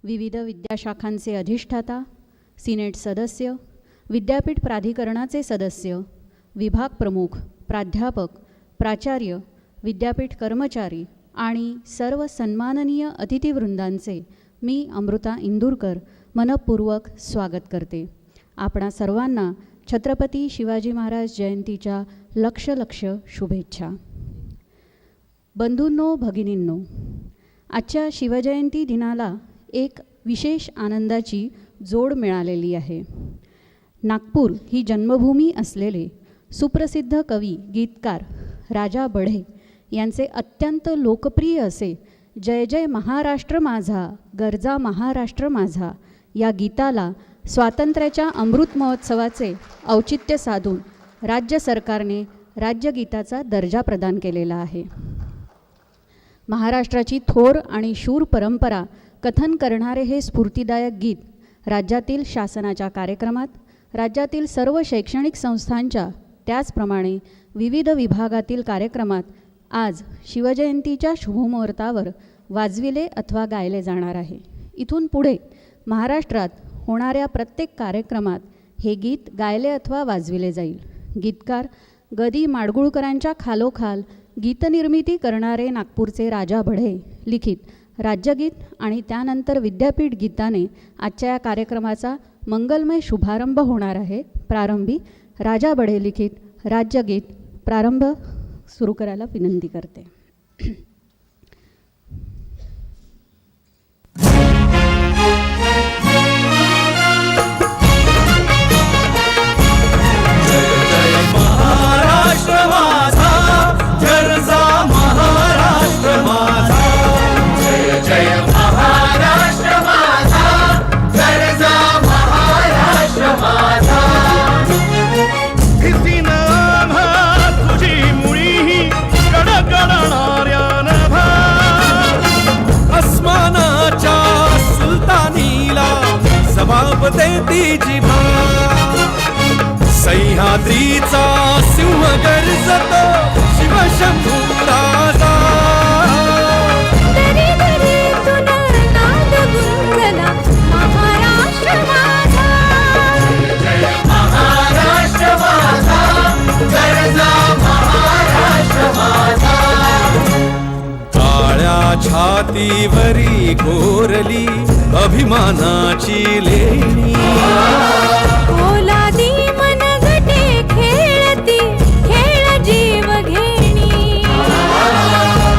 विविध विद्याशाखांचे अधिष्ठाता, सिनेट सदस्य, विद्यापीठ प्राधिकरणाचे सदस्य, विभाग प्रमुख, प्राध्यापक, प्राचार्य, विद्यापीठ कर्मचारी आणि सर्व सन्माननीय अतिथीवृंदांचे मी अमृता इंदुरकर मनपूर्वक स्वागत करते. आपणा सर्वांना छत्रपती शिवाजी महाराज जयंतीच्या लक्ष लक्ष शुभेच्छा. बंधूंनो, भगिनींनो, आजच्या शिवजयंती दिनाला एक विशेष आनंदाची जोड मिळालेली आहे. नागपूर ही जन्मभूमी असलेले सुप्रसिद्ध कवी, गीतकार राजा बढे यांचे अत्यंत लोकप्रिय असे जय जय महाराष्ट्र माझा, गरजा महाराष्ट्र माझा या गीताला स्वातंत्र्याच्या अमृत महोत्सवाचे औचित्य साधून राज्य सरकारने राज्यगीताचा दर्जा प्रदान केलेला आहे. महाराष्ट्राची थोर आणि शूर परंपरा कथन करणारे हे स्फूर्तिदायक गीत राज्यातील शासनाच्या कार्यक्रमात, राज्यातील सर्व शैक्षणिक संस्थांच्या, त्याचप्रमाणे विविध विभागातील कार्यक्रमात आज शिवजयंतीच्या शुभमुहूर्तावर वाजविले अथवा गायले जाणार आहे. इथून पुढे महाराष्ट्रात होणाऱ्या प्रत्येक कार्यक्रमात हे गीत गायले अथवा वाजविले जाईल. गीतकार गदी माडगुळकरांच्या खालोखाल गीतनिर्मिती करणारे नागपूरचे राजा बढे लिखित राज्यगीत आणि त्यानंतर विद्यापीठ गीताने आजच्या या कार्यक्रमाचा मंगलमय शुभारंभ होणार आहे. प्रारंभी राजा बढे लिखित राज्यगीत प्रारंभ सुरू करायला विनंती करते. देती जिभा सह्याद्रीचा सिंह गर्जतो शिवशंभू राजा. दरी दरी तुला नाद गुंजला महाराष्ट्र माझा, जय महाराष्ट्र माझा, गरजा महाराष्ट्र माझा. काळ्या छातीवरी कोरली अभिमानाची लेणी, ओलादी मनगटे खेळती खेळ जीव घेणी.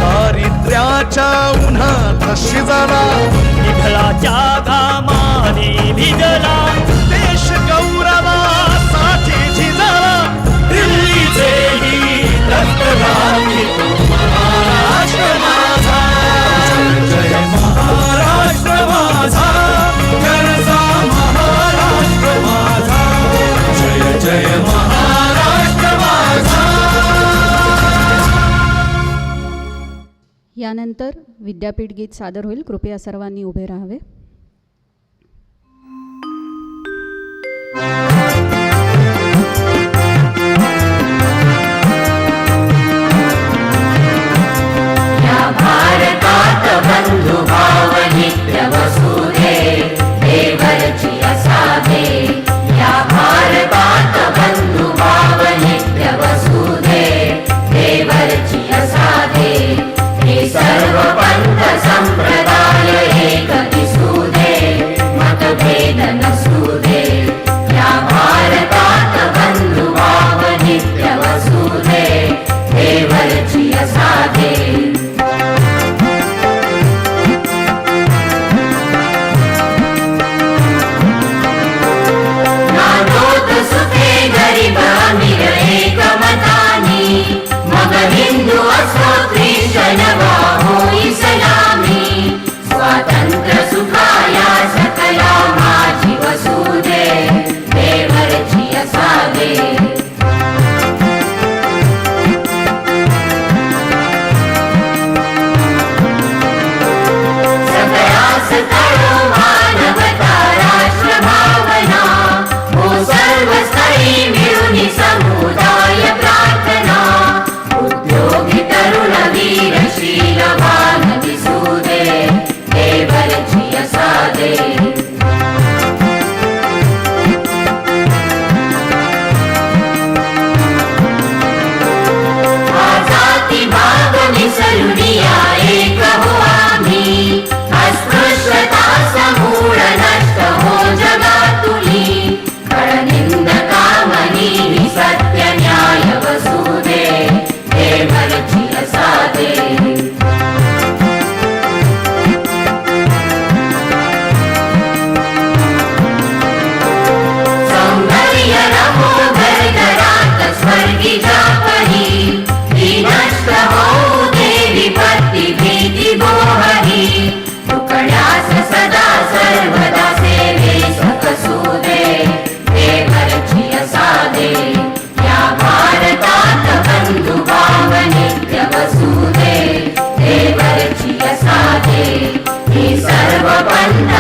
दारिद्र्याच्या उन्हात शिजला, विठ्ठलाच्या घामाने भिजला, देश गौरवासाठी झिजला. दिल्लीचेही रक्त राखी महाराष्ट्र माझा, जय महाराष्ट्र माझा, गरजा महाराष्ट्र माझा, जय जय महाराष्ट्र माझा. यानंतर विद्यापीठ गीत सादर होईल. कृपया सर्वांनी उभे राहावे. भारतात बंधु भाव नित्य वसुधे देवरची असाधे. या भारतात बंधु भाव नित्य वसुधे देवरची असाधे. हे सर्व पंथ संप्रदाय एक दिसू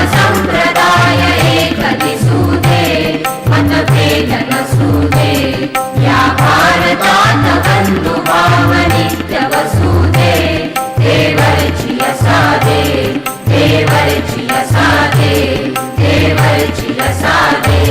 संप्रदाय एक दिसूदे मतभेद नसूदे या भारतात बंधु भाव नित्य वसुदे देवरची असादे देवरची असादे देवरची असादे.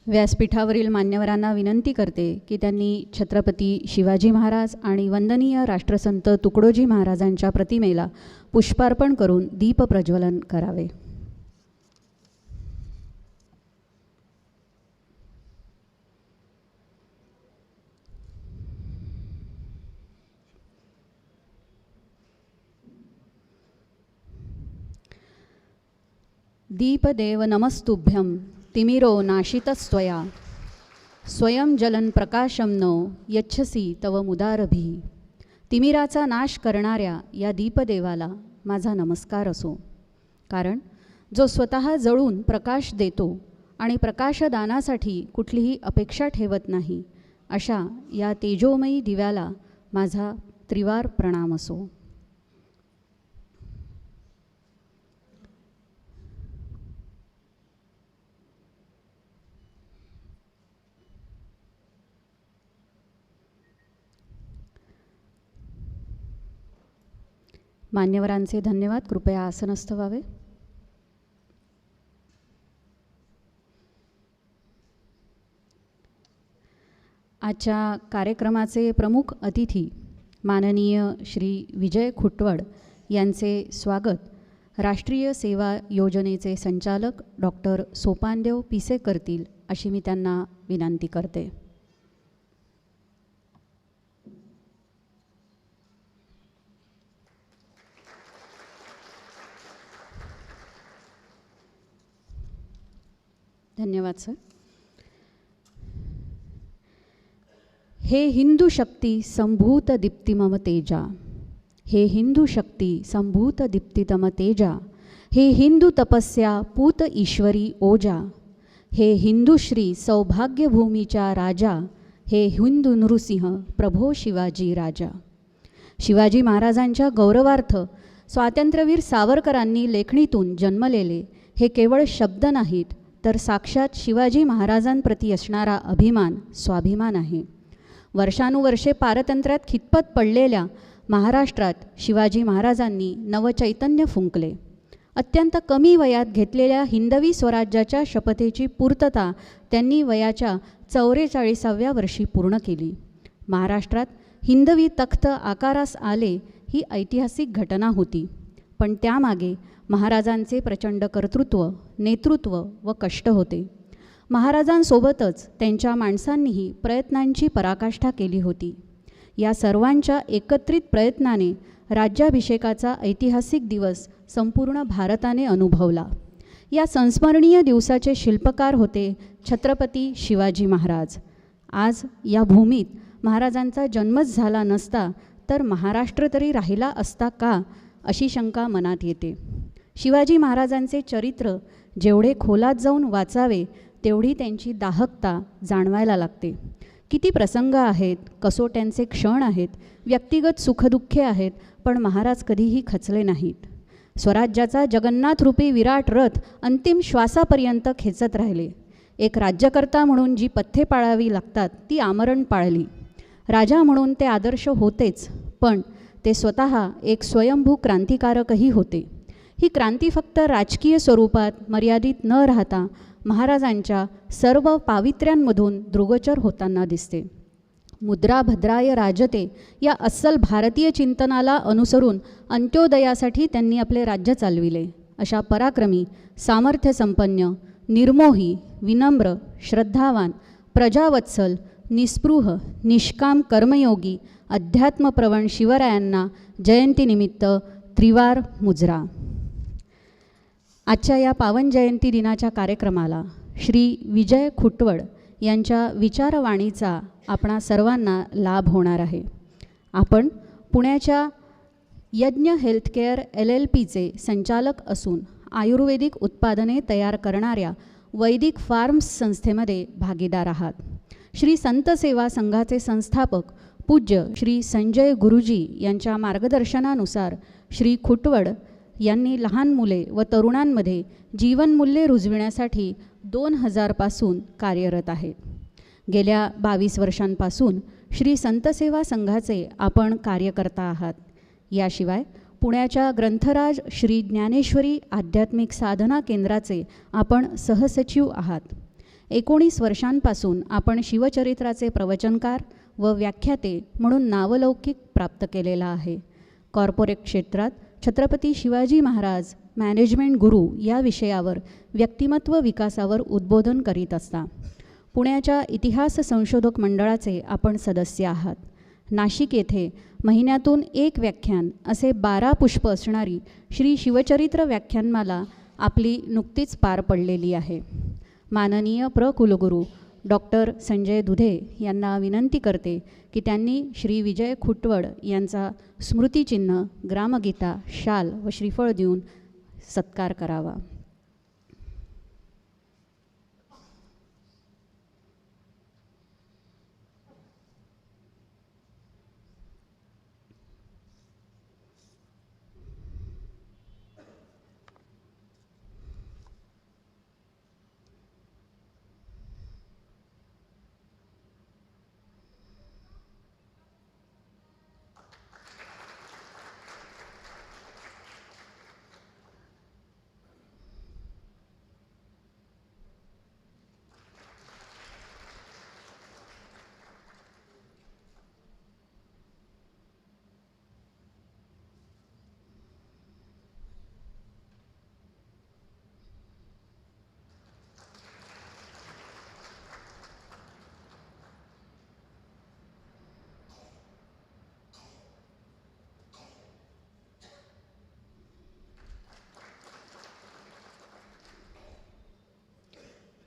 व्यासपीठावरील मान्यवरांना विनंती करते की त्यांनी छत्रपती शिवाजी महाराज आणि वंदनीय राष्ट्रसंत तुकडोजी महाराजांच्या प्रतिमेला पुष्पार्पण करून दीप प्रज्वलन करावे. दीपदेव नमस्तुभ्यं तिमिरो नाशितस्त्वया स्वयं जलन प्रकाशम नो यच्छसी तव मुदारभी. तिमिराचा नाश करणाऱ्या या दीपदेवाला माझा नमस्कार असो, कारण जो स्वतः जळून प्रकाश देतो आणि प्रकाशदानासाठी कुठलीही अपेक्षा ठेवत नाही, अशा या तेजोमयी दिव्याला माझा त्रिवार प्रणाम असो. मान्यवरांचे धन्यवाद. कृपया आसनस्थ व्हावे. आजच्या कार्यक्रमाचे प्रमुख अतिथी माननीय श्री विजय खुटवड यांचे स्वागत राष्ट्रीय सेवा योजनेचे संचालक डॉक्टर सोपानदेव पिसे करतील, अशी मी त्यांना विनंती करते. धन्यवाद सर. हे हिंदू शक्ती संभूत दीप्तिमम तेजा, हे हिंदू शक्ती संभूत दीप्तितम तेजा, हे हिंदू तपस्या पूत ईश्वरी ओजा, हे हिंदू श्री सौभाग्यभूमीच्या राजा, हे हिंदू नृसिंह प्रभो शिवाजी राजा. शिवाजी महाराजांच्या गौरवार्थ स्वातंत्र्यवीर सावरकरांनी लेखणीतून जन्मलेले हे केवळ शब्द नाहीत, तर साक्षात शिवाजी महाराजांप्रती असणारा अभिमान, स्वाभिमान आहे. वर्षानुवर्षे पारतंत्र्यात खितपत पडलेल्या महाराष्ट्रात शिवाजी महाराजांनी नवचैतन्य फुंकले. अत्यंत कमी वयात घेतलेल्या हिंदवी स्वराज्याच्या शपथेची पूर्तता त्यांनी वयाच्या 44व्या वर्षी पूर्ण केली. महाराष्ट्रात हिंदवी तख्त आकारास आले ही ऐतिहासिक घटना होती, पण त्यामागे महाराजांचे प्रचंड कर्तृत्व, नेतृत्व व कष्ट होते. महाराजांसोबतच त्यांच्या माणसांनीही प्रयत्नांची पराकाष्ठा केली होती. या सर्वांच्या एकत्रित प्रयत्नाने राज्याभिषेकाचा ऐतिहासिक दिवस संपूर्ण भारताने अनुभवला. या संस्मरणीय दिवसाचे शिल्पकार होते छत्रपती शिवाजी महाराज. आज या भूमीत महाराजांचा जन्मच झाला नसता तर महाराष्ट्र तरी राहिला असता का, अशी शंका मनात येते. शिवाजी महाराजांचे चरित्र जेवढे खोलात जाऊन वाचावे, तेवढी त्यांची दाहकता जाणवायला लागते. किती प्रसंग आहेत, कसोट्यांचे क्षण आहेत, व्यक्तिगत सुखदुःखे आहेत, पण महाराज कधीही खचले नाहीत. स्वराज्याचा जगन्नाथरूपी विराट रथ अंतिम श्वासापर्यंत खेचत राहिले. एक राज्यकर्ता म्हणून जी पथ्ये पाळावी लागतात ती आमरण पाळली. राजा म्हणून ते आदर्श होतेच, पण ते स्वतः एक स्वयंभू क्रांतिकारकही होते. ही क्रांती फक्त राजकीय स्वरूपात मर्यादित न राहता महाराजांच्या सर्व पावित्र्यांमधून दृगोचर होताना दिसते. मुद्रा भद्राय राजते या अस्सल भारतीय चिंतनाला अनुसरून अंत्योदयासाठी त्यांनी आपले राज्य चालविले. अशा पराक्रमी, सामर्थ्यसंपन्न, निर्मोही, विनम्र, श्रद्धावान, प्रजावत्सल, निस्पृह, निष्काम, कर्मयोगी, अध्यात्मप्रवण शिवरायांना जयंतीनिमित्त त्रिवार मुजरा. आजच्या या पावन जयंती दिनाच्या कार्यक्रमाला श्री विजय खुटवड यांच्या विचारवाणीचा आपणा सर्वांना लाभ होणार आहे. आपण पुण्याच्या यज्ञ हेल्थकेअर LLPचे संचालक असून आयुर्वेदिक उत्पादने तयार करणाऱ्या वैदिक फार्म्स संस्थेमध्ये भागीदार आहात. श्री संत सेवा संघाचे संस्थापक पूज्य श्री संजय गुरुजी यांच्या मार्गदर्शनानुसार श्री खुटवड यांनी लहान मुले व तरुणांमध्ये जीवनमूल्ये रुजविण्यासाठी 2000 पासून कार्यरत आहेत. गेल्या 22 वर्षांपासून श्री संतसेवा संघाचे आपण कार्यकर्ता आहात. याशिवाय पुण्याच्या ग्रंथराज श्री ज्ञानेश्वरी आध्यात्मिक साधना केंद्राचे आपण सहसचिव आहात. 19 वर्षांपासून आपण शिवचरित्राचे प्रवचनकार व व्याख्याते म्हणून नावलौकिक प्राप्त केलेला आहे. कॉर्पोरेट क्षेत्रात छत्रपती शिवाजी महाराज मॅनेजमेंट गुरु या विषयावर व्यक्तिमत्व विकासावर उद्बोधन करीत असता. पुण्याच्या इतिहास संशोधक मंडळाचे आपण सदस्य आहात. नाशिक येथे महिन्यातून 1 व्याख्यान असे 12 पुष्प असणारी श्री शिवचरित्र व्याख्यानमाला आपली नुकतीच पार पडलेली आहे. माननीय कुलगुरू डॉक्टर संजय दुधे यांना विनंती करते की त्यांनी श्री विजय खुटवड यांचा स्मृतिचिन्ह, ग्रामगीता, शाल व श्रीफळ देऊन सत्कार करावा.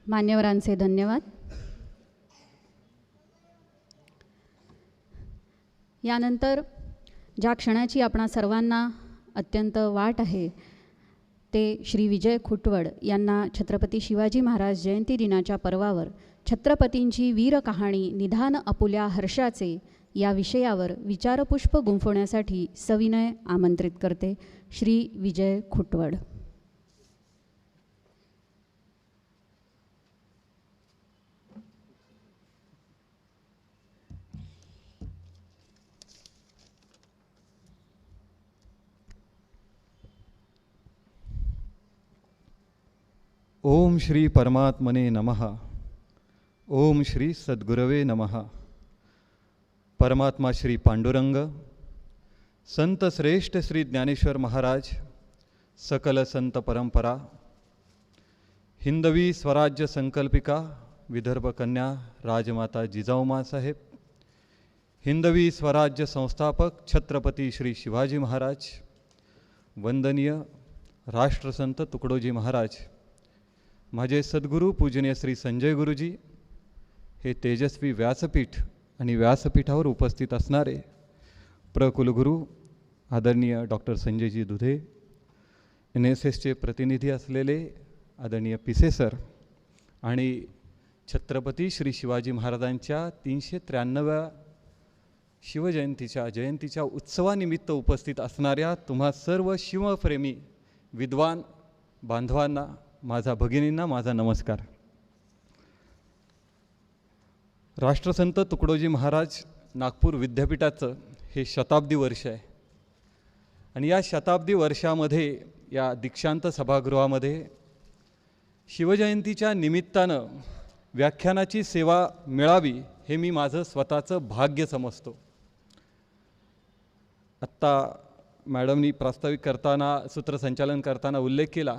मान्यवरांचे धन्यवाद. यानंतर ज्या क्षणाची आपणा सर्वांना अत्यंत वाट आहे ते श्री विजय खुटवड यांना छत्रपती शिवाजी महाराज जयंती दिनाच्या पर्वावर छत्रपतींची वीर कहाणी निधान आपुल्या हर्षाचे या विषयावर विचारपुष्प गुंफवण्यासाठी सविनय आमंत्रित करते. श्री विजय खुटवड. ओम श्री परमात्मने नमः. ओम श्री सद्गुरवे नमः. परमात्मा श्री पांडुरंग, संत श्रेष्ठ श्री ज्ञानेश्वर महाराज, सकल संत परंपरा, हिंदवी स्वराज्य संकल्पिका विदर्भ कन्या राजमाता जिजाऊमा साहेब, हिंदवी स्वराज्य संस्थापक छत्रपती श्री शिवाजी महाराज, वंदनीय राष्ट्रसंत तुकडोजी महाराज, माझे सद्गुरू पूजनीय श्री संजय गुरुजी, हे तेजस्वी व्यासपीठ आणि व्यासपीठावर उपस्थित असणारे कुलगुरू आदरणीय डॉक्टर संजयजी दुधे, NSSचे प्रतिनिधी असलेले आदरणीय पिसे सर आणि छत्रपती श्री शिवाजी महाराजांच्या 393व्या जयंतीच्या उत्सवानिमित्त उपस्थित असणाऱ्या तुम्हा सर्व शिवप्रेमी विद्वान बांधवांना, माझा भगिनींना माझा नमस्कार. राष्ट्रसंत तुकडोजी महाराज नागपूर विद्यापीठाचं हे शताब्दी वर्ष आहे आणि या शताब्दी वर्षामध्ये या दीक्षांत सभागृहामध्ये शिवजयंतीच्या निमित्तानं व्याख्यानाची सेवा मिळावी हे मी माझं स्वतःचं भाग्य समजतो. आत्ता मॅडमनी प्रास्ताविक करताना, सूत्रसंचालन करताना उल्लेख केला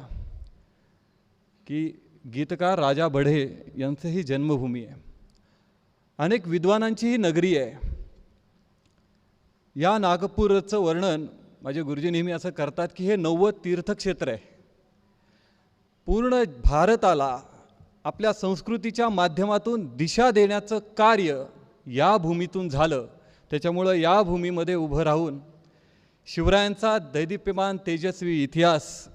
की गीतकार राजा बढे यांचं ही जन्मभूमी आहे, अनेक विद्वानांची ही नगरी आहे. या नागपूरचं वर्णन माझे गुरुजी नेहमी असं करतात की हे 90 तीर्थक्षेत्र आहे. पूर्ण भारताला आपल्या संस्कृतीच्या माध्यमातून दिशा देण्याचं कार्य या भूमीतून झालं. त्याच्यामुळं या भूमीमध्ये उभं राहून शिवरायांचा दैदिप्यमान तेजस्वी इतिहास,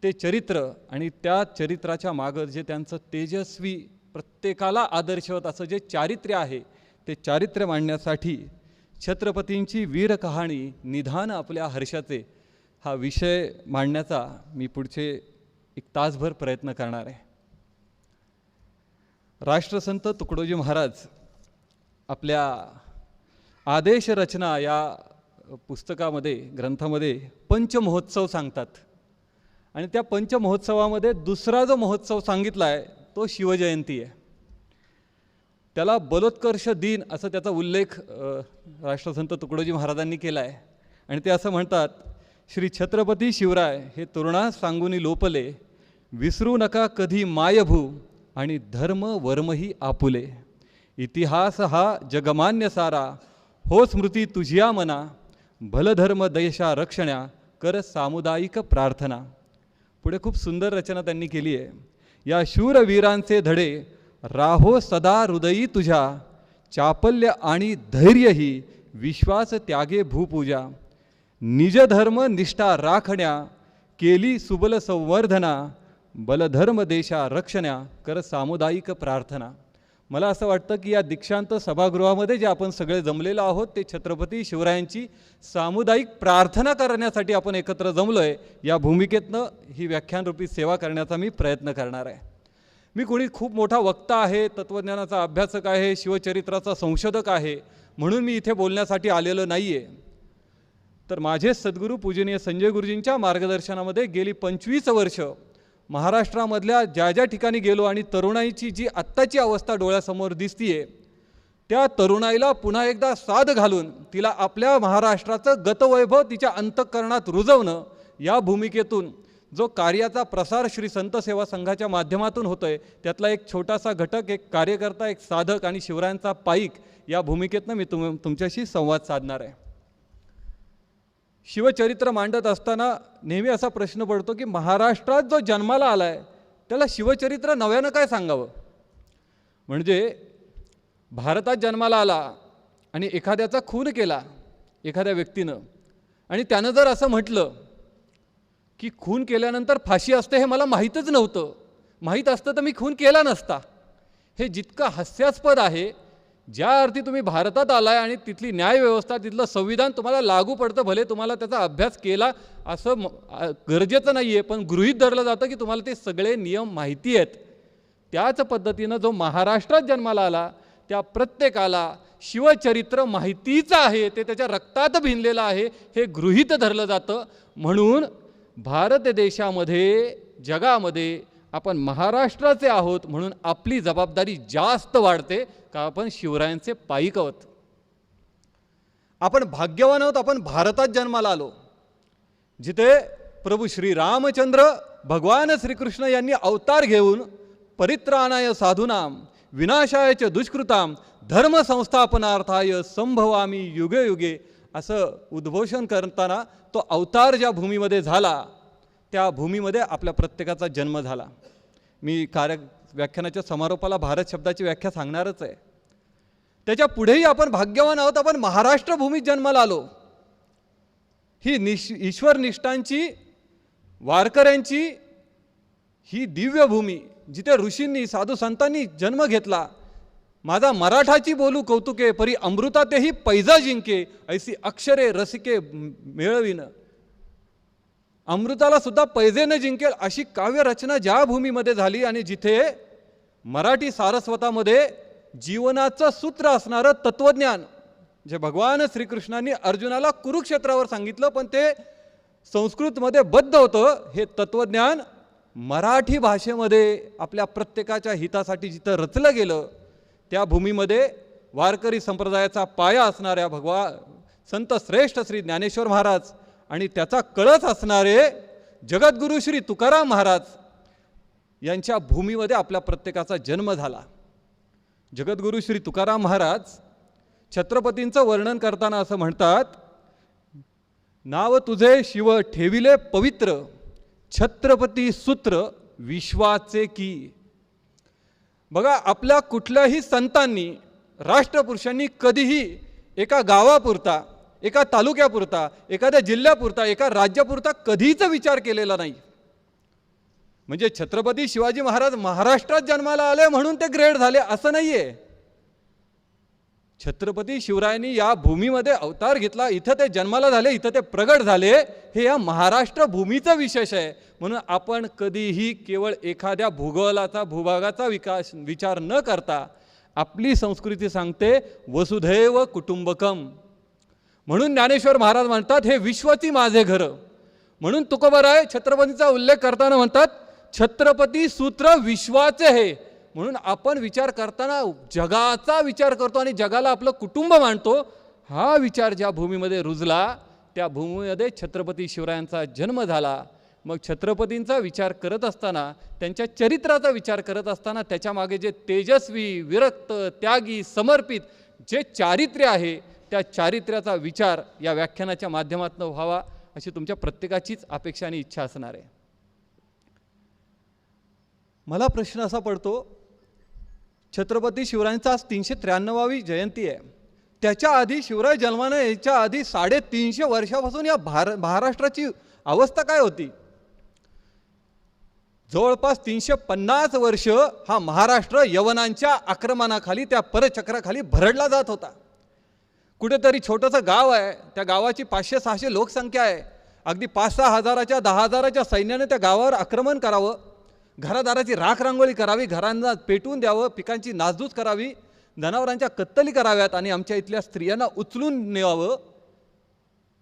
ते चरित्र आणि त्या चरित्राच्या मागं जे त्यांचं तेजस्वी, प्रत्येकाला आदर्शवत असं जे चारित्र्य आहे ते चारित्र्य मांडण्यासाठी छत्रपतींची वीर कहाणी निधान आपल्या हर्षाचे हा विषय मांडण्याचा मी पुढचे एक तासभर प्रयत्न करणार आहे. राष्ट्रसंत तुकडोजी महाराज आपल्या आदेश रचना या पुस्तकामध्ये ग्रंथामध्ये पंचमहोत्सव सांगतात आणि त्या पंचमहोत्सवामध्ये दुसरा जो महोत्सव सांगितला आहे तो शिवजयंती आहे. त्याला बलोत्कर्ष दिन असं त्याचा उल्लेख राष्ट्रसंत तुकडोजी महाराजांनी केला आहे आणि ते असं म्हणतात, श्री छत्रपती शिवराय हे तरुणास सांगुनी लोपले, विसरू नका कधी मायभू आणि धर्म वर्मही आपुले. इतिहास हा जगमान्य सारा, हो स्मृती तुझिया मना, भलधर्म देशा रक्षण्या कर सामुदायिक प्रार्थना. पुढे खूप सुंदर रचना त्यांनी केली आहे. या शूरवीरांचे धडे राहो सदा हृदयी तुझ्या, चापल्य आणि धैर्यही विश्वास त्यागे भूपूजा. निज धर्म निष्ठा राखण्या केली सुबल संवर्धना, बलधर्म देशा रक्षण्या कर सामुदायिक प्रार्थना. मला असं वाटतं की या दीक्षांत सभागृहामध्ये जे आपण सगळे जमलेलो आहोत ते छत्रपती शिवरायांची सामुदायिक प्रार्थना करण्यासाठी आपण एकत्र जमलो आहे. या भूमिकेतनं ही व्याख्यानरूपी सेवा करण्याचा मी प्रयत्न करणार आहे. मी कोणी खूप मोठा वक्ता आहे, तत्त्वज्ञानाचा अभ्यासक आहे, शिवचरित्राचा संशोधक आहे म्हणून मी इथे बोलण्यासाठी आलेलो नाही आहे. तर माझे सद्गुरू पूजनीय संजय गुरुजींच्या मार्गदर्शनामध्ये गेली 25 वर्ष महाराष्ट्रामधल्या ज्या ज्या ठिकाणी गेलो आणि तरुणाईची जी आत्ताची अवस्था डोळ्यासमोर दिसतीये त्या तरुणाईला पुन्हा एकदा साद घालून तिला आपल्या महाराष्ट्राचं गतवैभव तिच्या अंतःकरणात रुजवणं या भूमिकेतून जो कार्याचा प्रसार श्री संत सेवा संघाच्या माध्यमातून होतोय त्यातला एक छोटासा घटक, एक कार्यकर्ता, एक साधक आणि शिवरायांचा पाईक या भूमिकेतनं मी तुमच्याशी संवाद साधणार आहे. शिवचरित्र मांडत असताना नेहमी असा प्रश्न पडतो की महाराष्ट्रात जो जन्माला आला आहे त्याला शिवचरित्र नव्यानं काय सांगावं. म्हणजे भारतात जन्माला आला आणि एखाद्याचा खून केला एखाद्या व्यक्तीनं आणि त्यानं जर असं म्हटलं की खून केल्यानंतर फाशी असते हे मला माहीतच नव्हतं, माहीत असतं तर मी खून केला नसता, हे जितकं हास्यास्पद आहे. ज्या अर्थी तुम्ही भारतात आलाय आणि तिथली न्यायव्यवस्था तिथलं संविधान तुम्हाला लागू पडतं, भले तुम्हाला त्याचा अभ्यास केला असं गरजेचं नाही आहे पण गृहीत धरलं जातं की तुम्हाला ते सगळे नियम माहिती आहेत. त्याच पद्धतीनं जो महाराष्ट्रात जन्माला आला त्या प्रत्येकाला शिवचरित्र माहितीचं आहे, ते त्याच्या रक्तात भिनलेलं आहे हे गृहीत धरलं जातं. म्हणून भारत देशामध्ये जगामध्ये आपण महाराष्ट्राचे आहोत म्हणून आपली जबाबदारी जास्त वाढते का आपण शिवरायांचे पाईक आहोत. आपण भाग्यवान आहोत, आपण भारतात जन्माला आलो जिथे प्रभू श्री रामचंद्र भगवान श्रीकृष्ण यांनी अवतार घेऊन परित्राणाय साधूनाम विनाशायच दुष्कृताम धर्म संस्थापनार्थाय संभवामी युगे युगे असं उद्घोषण करताना तो अवतार ज्या भूमीमध्ये झाला त्या भूमीमध्ये आपल्या प्रत्येकाचा जन्म झाला. मी व्याख्यानाच्या समारोपाला भारत शब्दाची व्याख्या सांगणारच आहे. त्याच्या पुढेही आपण भाग्यवान आहोत, आपण महाराष्ट्र भूमीत जन्माला आलो. ही ईश्वरनिष्ठांची वारकऱ्यांची ही दिव्य भूमी जिथे ऋषींनी साधू संतांनी जन्म घेतला. माझा मराठाची बोलू कौतुके परी अमृतातेही पैजा जिंके, ऐसी अक्षरे रसिके मेळविन. अमृताला सुद्धा पैजेने जिंकेल अशी काव्यरचना ज्या भूमीमध्ये झाली आणि जिथे मराठी सारस्वतामध्ये जीवनाचं सूत्र असणारं तत्त्वज्ञान जे भगवान श्रीकृष्णांनी अर्जुनाला कुरुक्षेत्रावर सांगितलं पण ते संस्कृतमध्ये बद्ध होतं, हे तत्त्वज्ञान मराठी भाषेमध्ये आपल्या प्रत्येकाच्या हितासाठी जिथं रचलं गेलं त्या भूमीमध्ये वारकरी संप्रदायाचा पाया असणाऱ्या संत श्रेष्ठ श्री ज्ञानेश्वर महाराज आणि त्याचा कळस असणारे जगद्गुरू श्री तुकाराम महाराज यांच्या भूमीमध्ये आपल्या प्रत्येकाचा जन्म झाला. जगद्गुरू श्री तुकाराम महाराज छत्रपतींचं वर्णन करताना असं म्हणतात, नाव तुझे शिव ठेविले पवित्र, छत्रपती सूत्र विश्वाचे की. बघा, आपल्या कुठल्याही संतांनी राष्ट्रपुरुषांनी कधीही एका गावापुरता, एका तालुक्यापुरता, एखाद्या जिल्ह्यापुरता, एका राज्यापुरता कधीच विचार केलेला नाही. म्हणजे छत्रपती शिवाजी महाराज महाराष्ट्रात जन्माला आले म्हणून ते ग्रेट झाले असं नाहीये. छत्रपती शिवरायांनी या भूमीमध्ये अवतार घेतला, इथं ते जन्माला झाले, इथं ते प्रगट झाले, हे या महाराष्ट्र भूमीचं विशेष आहे. म्हणून आपण कधीही केवळ एखाद्या भूभागाचा विचार न करता आपली संस्कृती सांगते वसुधैव कुटुंबकम. म्हणून ज्ञानेश्वर महाराज म्हणतात हे विश्वची माझे घर. म्हणून तुकोबराय छत्रपतीचा उल्लेख करताना म्हणतात छत्रपती सूत्र विश्वाचे हे. म्हणून आपण विचार करताना जगाचा विचार करतो आणि जगाला आपलं कुटुंब मानतो. हा विचार ज्या भूमीमध्ये रुजला त्या भूमीमध्ये छत्रपती शिवरायांचा जन्म झाला. मग छत्रपतींचा विचार करत असताना, त्यांच्या चरित्राचा विचार करत असताना त्याच्यामागे जे तेजस्वी, विरक्त, त्यागी, समर्पित जे चारित्र्य आहे त्या चारित्र्याचा विचार या व्याख्यानाच्या माध्यमातून व्हावा अशी तुमच्या प्रत्येकाचीच अपेक्षा आणि इच्छा असणार आहे. मला प्रश्न असा पडतो, छत्रपती शिवरायांचा आज 393वी जयंती आहे. त्याच्या आधी शिवराय जन्माने याच्या आधी 350 वर्षापासून या महाराष्ट्राची अवस्था काय होती? जवळपास 350 वर्ष हा महाराष्ट्र यवनांच्या आक्रमणाखाली, त्या परचक्राखाली भरडला जात होता. कुठेतरी छोटंसं गाव आहे, त्या गावाची 500-600 लोकसंख्या आहे. अगदी 5-6 हजाराच्या 10 हजाराच्या सैन्याने त्या गावावर आक्रमण करावं, घरादाराची राख रांगोळी करावी, घरांना पेटवून द्यावं, पिकांची नासधूस करावी, जनावरांच्या कत्तली कराव्यात आणि आमच्या इथल्या स्त्रियांना उचलून न्यावं.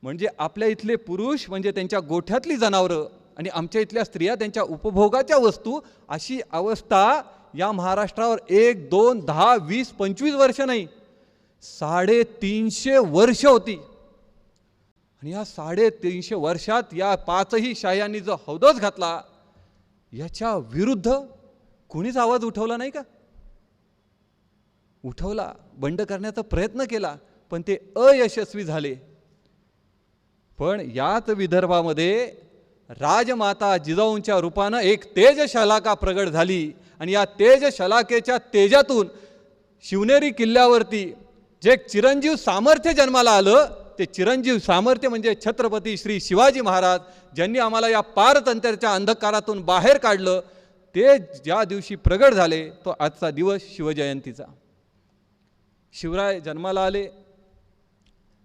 म्हणजे आपल्या इथले पुरुष म्हणजे त्यांच्या गोठ्यातली जनावरं आणि आमच्या इथल्या स्त्रिया त्यांच्या उपभोगाच्या वस्तू, अशी अवस्था या महाराष्ट्रावर 1, 2, 10, 20, 25 वर्ष नाही, 350 वर्ष होती. आणि या 350 वर्षात या 5ही शाह्यांनी जो हौदोस घातला याच्या विरुद्ध कोणीच आवाज उठवला नाही का? उठवला, बंड करण्याचा प्रयत्न केला, पण ते अयशस्वी झाले. पण याच विदर्भामध्ये राजमाता जिजाऊंच्या रूपानं एक तेजशलाका प्रगट झाली आणि या तेजशलाकेच्या तेजातून शिवनेरी किल्ल्यावरती जे चिरंजीव सामर्थ्य जन्माला आलं, ते चिरंजीव सामर्थ्य म्हणजे छत्रपती श्री शिवाजी महाराज, ज्यांनी आम्हाला या पारतंत्र्याच्या अंधकारातून बाहेर काढलं, ते ज्या दिवशी प्रगट झाले तो आजचा दिवस शिवजयंतीचा. शिवराय जन्माला आले,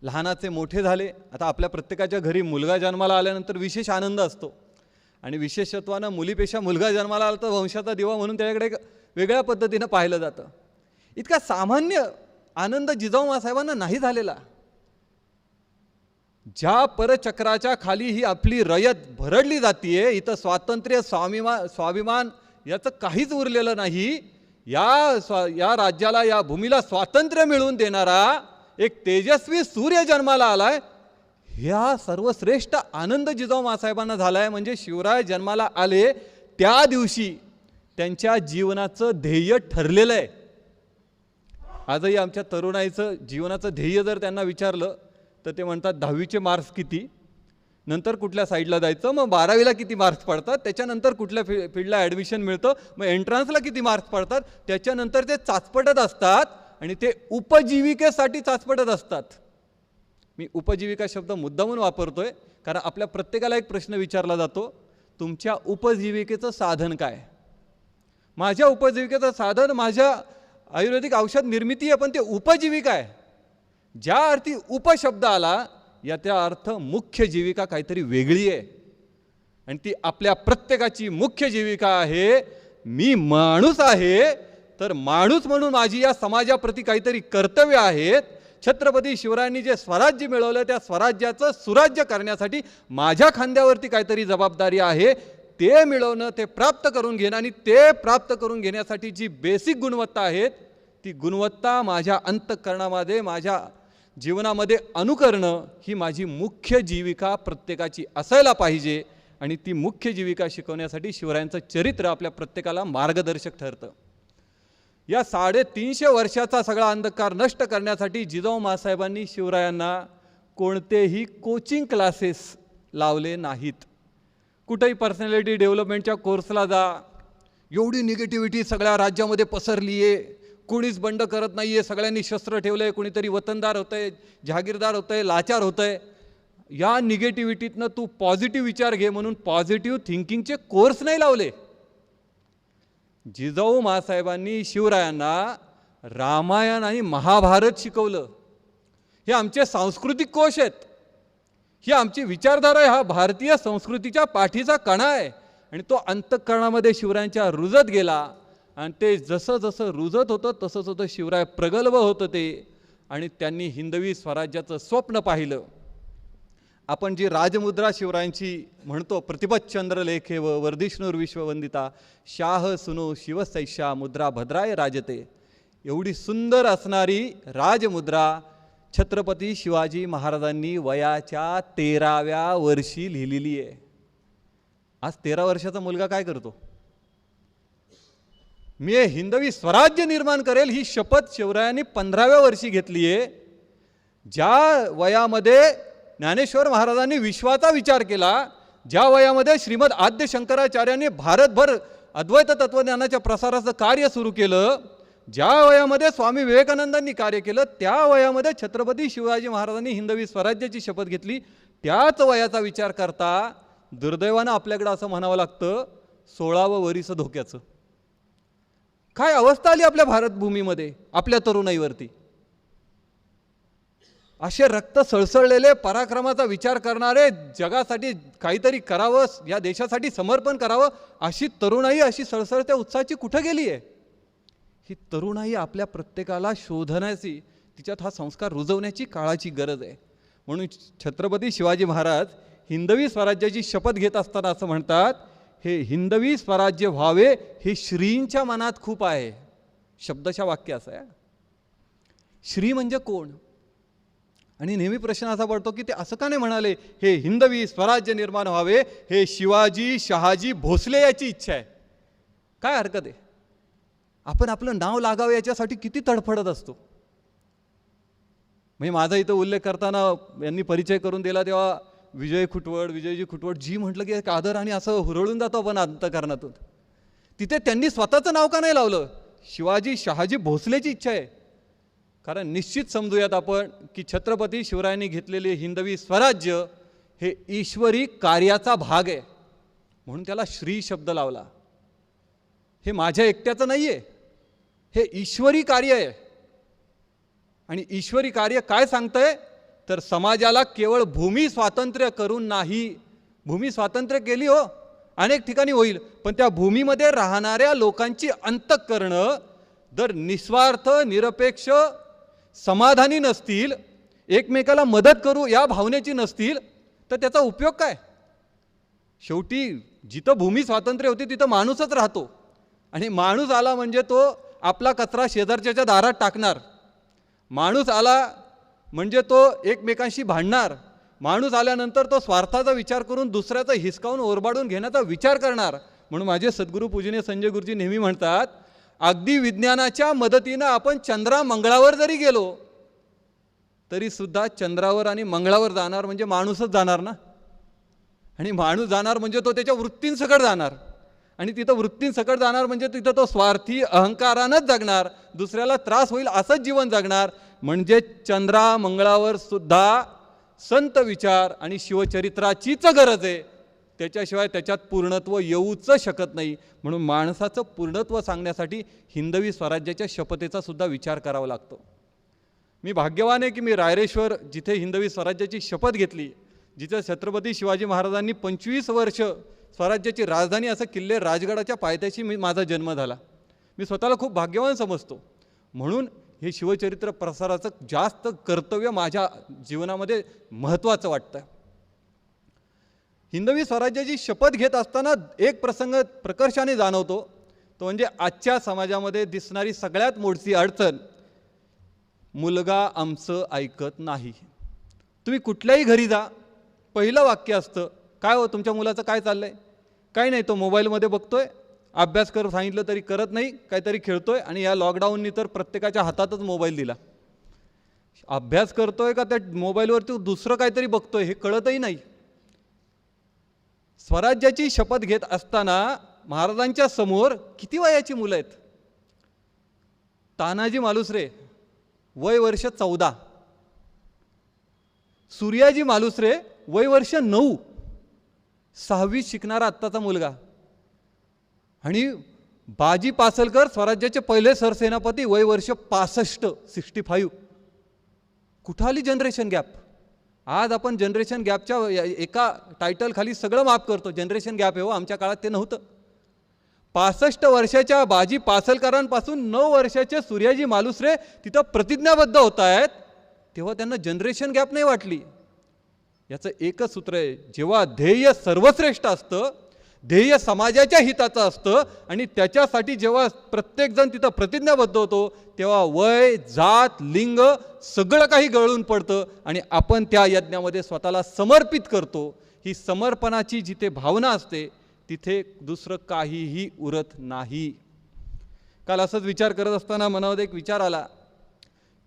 लहानाचे मोठे झाले. आता आपल्या प्रत्येकाच्या घरी मुलगा जन्माला आल्यानंतर विशेष आनंद असतो आणि विशेषत्वानं मुलीपेक्षा मुलगा जन्माला आला तर वंशाचा दिवा म्हणून त्याच्याकडे वेगळ्या पद्धतीनं पाहिलं जातं. इतका सामान्य आनंद जिजाऊ माँसाहेबांना नाही झालेला. ज्या परचक्राच्या खाली ही आपली रयत भरडली जातीये, इथं स्वातंत्र्य, स्वाभिमान याचं काहीच उरलेलं नाही. या राज्याला, या भूमीला स्वातंत्र्य मिळवून देणारा एक तेजस्वी सूर्य जन्माला आलाय. ह्या सर्वश्रेष्ठ आनंद जिजाऊ माँसाहेबांना झालाय. म्हणजे शिवराय जन्माला आले त्या दिवशी त्यांच्या जीवनाचं ध्येय ठरलेलं आहे. आजही आमच्या तरुणाईचं जीवनाचं ध्येय जर त्यांना विचारलं तर ते म्हणतात 10वीचे मार्क्स किती, नंतर कुठल्या साईडला जायचं, मग 12वीला किती मार्क्स पडतात, त्याच्यानंतर कुठल्या फील्डला ॲडमिशन मिळतं, मग एंट्रन्सला किती मार्क्स पडतात, त्याच्यानंतर ते चाचपटत असतात आणि ते उपजीविकेसाठी चाचपटत असतात. मी उपजीविका शब्द मुद्दामून वापरतोय कारण आपल्या प्रत्येकाला एक प्रश्न विचारला जातो, तुमच्या उपजीविकेचं साधन काय? माझ्या उपजीविकेचं साधन माझ्या आयुर्वेदिक औषध निर्मिती आहे, पण ते उपजीविका आहे. ज्या अर्थी उपशब्द आला याचा अर्थ मुख्य जीविका काहीतरी वेगळी आहे आणि ती आपल्या प्रत्येकाची मुख्य जीविका आहे. मी माणूस आहे तर माणूस म्हणून माझी या समाजाप्रती काहीतरी कर्तव्य आहेत. छत्रपती शिवरायांनी जे स्वराज्य मिळवलं त्या स्वराज्याचं सुराज्य करण्यासाठी माझ्या खांद्यावरती काहीतरी जबाबदारी आहे. ते मिळवणं, ते प्राप्त करून घेणं आणि ते प्राप्त करून घेण्यासाठी जी बेसिक गुणवत्ता आहेत ती गुणवत्ता माझ्या अंतःकरणामध्ये, माझ्या जीवनामध्ये अनुकरणं ही माझी मुख्य जीविका प्रत्येकाची असायला पाहिजे. आणि ती मुख्य जीविका शिकवण्यासाठी शिवरायांचं चरित्र आपल्या प्रत्येकाला मार्गदर्शक ठरतं. या 350 वर्षाचा सगळा अंधकार नष्ट करण्यासाठी जिजाऊ माँसाहेबांनी शिवरायांना कोणतेही कोचिंग क्लासेस लावले नाहीत. कुठेही पर्सनॅलिटी डेव्हलपमेंटच्या कोर्सला जा, एवढी निगेटिव्हिटी सगळ्या राज्यामध्ये पसरली आहे, कुणीच बंड करत नाही आहे, सगळ्यांनी शस्त्र ठेवलं आहे, कुणीतरी वतनदार होतं आहे, जहागीरदार होतं आहे, लाचार होतं आहे, या निगेटिव्हिटीतनं तू पॉझिटिव्ह विचार घे म्हणून पॉझिटिव्ह थिंकिंगचे कोर्स नाही लावले. जिजाऊ माँसाहेबांनी शिवरायांना रामायण आणि महाभारत शिकवलं. हे आमचे सांस्कृतिक कोश आहेत, ही आमची विचारधारा आहे, हा भारतीय संस्कृतीच्या पाठीचा कणा आहे. आणि तो अंतःकरणामध्ये शिवरायांच्या रुजत गेला. आणि ते जसं जसं रुजत होतं तसंच होतं शिवराय प्रगल्भ होतं ते. आणि त्यांनी हिंदवी स्वराज्याचं स्वप्न पाहिलं. आपण जी राजमुद्रा शिवरायांची म्हणतो, प्रतिपतचंद्र लेखे व वर्धिष्णुर विश्ववंदिता शाह सुनो शिवसैषा मुद्रा भद्राय राजते, एवढी सुंदर असणारी राजमुद्रा छत्रपती शिवाजी महाराजांनी वयाच्या 13व्या वर्षी लिहिलेली आहे. आज 13 वर्षाचा मुलगा काय करतो? मी हिंदवी स्वराज्य निर्माण करेल ही शपथ शिवरायांनी 15व्या वर्षी घेतली आहे. ज्या वयामध्ये ज्ञानेश्वर महाराजांनी विश्वाचा विचार केला, ज्या वयामध्ये श्रीमद आद्य शंकराचार्यांनी भारतभर अद्वैत तत्वज्ञानाच्या प्रसाराचं कार्य सुरू केलं, ज्या वयामध्ये स्वामी विवेकानंदांनी कार्य केलं, त्या वयामध्ये छत्रपती शिवाजी महाराजांनी हिंदवी स्वराज्याची शपथ घेतली. त्याच वयाचा विचार करता दुर्दैवानं आपल्याकडं असं म्हणावं लागतं 16वं वरीस धोक्याचं. काय अवस्था आली आपल्या भारतभूमीमध्ये आपल्या तरुणाईवरती. असे रक्त सळसळलेले, पराक्रमाचा विचार करणारे, जगासाठी काहीतरी करावं, या देशासाठी समर्पण करावं, अशी तरुणाई, अशी सळसळत्या उत्साहाची कुठं गेली आहे? ही तरुणाई आपल्या प्रत्येकाला शोधण्याची, तिच्यात हा संस्कार रुजवण्याची काळाची गरज आहे. म्हणून छत्रपती शिवाजी महाराज हिंदवी स्वराज्याची शपथ घेत असताना असं म्हणतात, हे हिंदवी स्वराज्य व्हावे हे श्रींच्या मनात खूप आहे. शब्दशः वाक्य असं आहे. श्री म्हणजे कोण? आणि नेहमी प्रश्न असा पडतो की ते असं का नाही म्हणाले हे हिंदवी स्वराज्य निर्माण व्हावे, हे शिवाजी शहाजी भोसले याची इच्छा आहे. काय हरकत आहे? आपण आपलं नाव लागावं याच्यासाठी किती तडफडत असतो. म्हणजे माझा इथं उल्लेख करताना यांनी परिचय करून दिला तेव्हा विजयजी खुटवड जी म्हटलं की एक आदर आणि असं हुरळून जातो आपण अंतःकरणातून. तिथे त्यांनी स्वतःचं नाव का नाही लावलं? शिवाजी शहाजी भोसलेची इच्छा आहे. कारण निश्चित समजूयात आपण की छत्रपती शिवरायांनी घेतलेले हिंदवी स्वराज्य हे ईश्वरी कार्याचा भाग आहे, म्हणून त्याला श्री शब्द लावला. हे माझ्या एकट्याचं नाही आहे, हे ईश्वरी कार्य आहे. आणि ईश्वरी कार्य काय सांगतंय तर समाजाला केवळ भूमी स्वातंत्र्य करून नाही, भूमी स्वातंत्र्य केली हो अनेक ठिकाणी होईल, पण त्या भूमीमध्ये राहणाऱ्या लोकांची अंतःकरणं जर निस्वार्थ निरपेक्ष समाधानी नसतील, एकमेकाला मदत करू या भावनेची नसतील तर त्याचा उपयोग काय? शेवटी जिथं भूमी स्वातंत्र्य होती तिथं माणूसच राहतो. आणि माणूस आला म्हणजे तो आपला कचरा शेजारच्याच्या दारात टाकणार, माणूस आला म्हणजे तो एकमेकांशी भांडणार, माणूस आल्यानंतर तो स्वार्थाचा विचार करून दुसऱ्याचा हिसकावून ओरबाडून घेण्याचा विचार करणार. म्हणून माझे सद्गुरू पूजनीय संजय गुरुजी नेहमी म्हणतात, अगदी विज्ञानाच्या मदतीनं आपण चंद्रा मंगळावर जरी गेलो तरी सुद्धा चंद्रावर आणि मंगळावर जाणार म्हणजे माणूसच जाणार ना. आणि माणूस जाणार म्हणजे तो त्याच्या वृत्तींसकट जाणार, आणि तिथं वृत्तींसकट जाणार म्हणजे तिथं तो स्वार्थी अहंकारानंच जगणार, दुसऱ्याला त्रास होईल असंच जीवन जगणार. म्हणजे चंद्रा मंगळावर सुद्धा संत विचार आणि शिवचरित्राचीच गरज आहे, त्याच्याशिवाय त्याच्यात पूर्णत्व येऊच शकत नाही. म्हणून माणसाचं पूर्णत्व सांगण्यासाठी हिंदवी स्वराज्याच्या शपथेचा सुद्धा विचार करावा लागतो. मी भाग्यवान आहे की मी रायरेश्वर जिथे हिंदवी स्वराज्याची शपथ घेतली, जिथे छत्रपती शिवाजी महाराजांनी 25 वर्ष स्वराज्याची राजधानी असं किल्ले राजगडाच्या पायथ्याशी माझा जन्म झाला. मी स्वतःला खूप भाग्यवान समजतो. म्हणून हे शिवचरित्र प्रसाराचं जास्त कर्तव्य माझ्या जीवनामध्ये महत्त्वाचं वाटतं. हिंदवी स्वराज्याची शपथ घेत असताना एक प्रसंग प्रकर्षाने जाणवतो, तो म्हणजे आजच्या समाजामध्ये दिसणारी सगळ्यात मोठी अडचण, मुलगा आमचं ऐकत नाही. तुम्ही कुठल्याही घरी जा, पहिलं वाक्य असतं, काय हो तुमच्या मुलाचं काय चाललंय? काही नाही, तो मोबाईलमध्ये बघतोय, अभ्यास कर सांगितलं तरी करत नाही, काहीतरी खेळतोय, आणि या लॉकडाऊननी तर प्रत्येकाच्या हातातच मोबाईल दिला. अभ्यास करतोय का त्या मोबाईलवरती दुसरं काहीतरी बघतोय हे कळतही नाही. स्वराज्याची शपथ घेत असताना महाराजांच्या समोर किती वयाची मुलं आहेत? तानाजी मालुसरे वय वर्ष 14, सूर्याजी मालुसरे वय वर्ष 9, 6वीत शिकणारा आत्ताचा मुलगा. आणि बाजी पासलकर स्वराज्याचे पहिले सरसेनापती, वय वर्ष 65. कुठं आली जनरेशन गॅप? आज आपण जनरेशन गॅपच्या एका टायटल खाली सगळं माफ करतो. जनरेशन गॅप आहे हो, आमच्या काळात ते नव्हतं. 65 वर्षाच्या बाजी पासलकरांपासून 9 वर्षाचे सूर्याजी मालुसरे तिथं प्रतिज्ञाबद्ध होत आहेत, तेव्हा त्यांना जनरेशन गॅप नाही वाटली. याचं एकच सूत्र आहे, जेव्हा ध्येय सर्वश्रेष्ठ असतं, ध्येय समाजाच्या हिताचं असतं आणि त्याच्यासाठी जेव्हा प्रत्येकजण तिथं प्रतिज्ञाबद्ध होतो, तेव्हा वय, जात, लिंग सगळं काही गळून पडतं आणि आपण त्या यज्ञामध्ये स्वतःला समर्पित करतो. ही समर्पणाची जिथे भावना असते तिथे दुसरं काहीही उरत नाही. काल असंच विचार करत असताना मनामध्ये एक विचार आला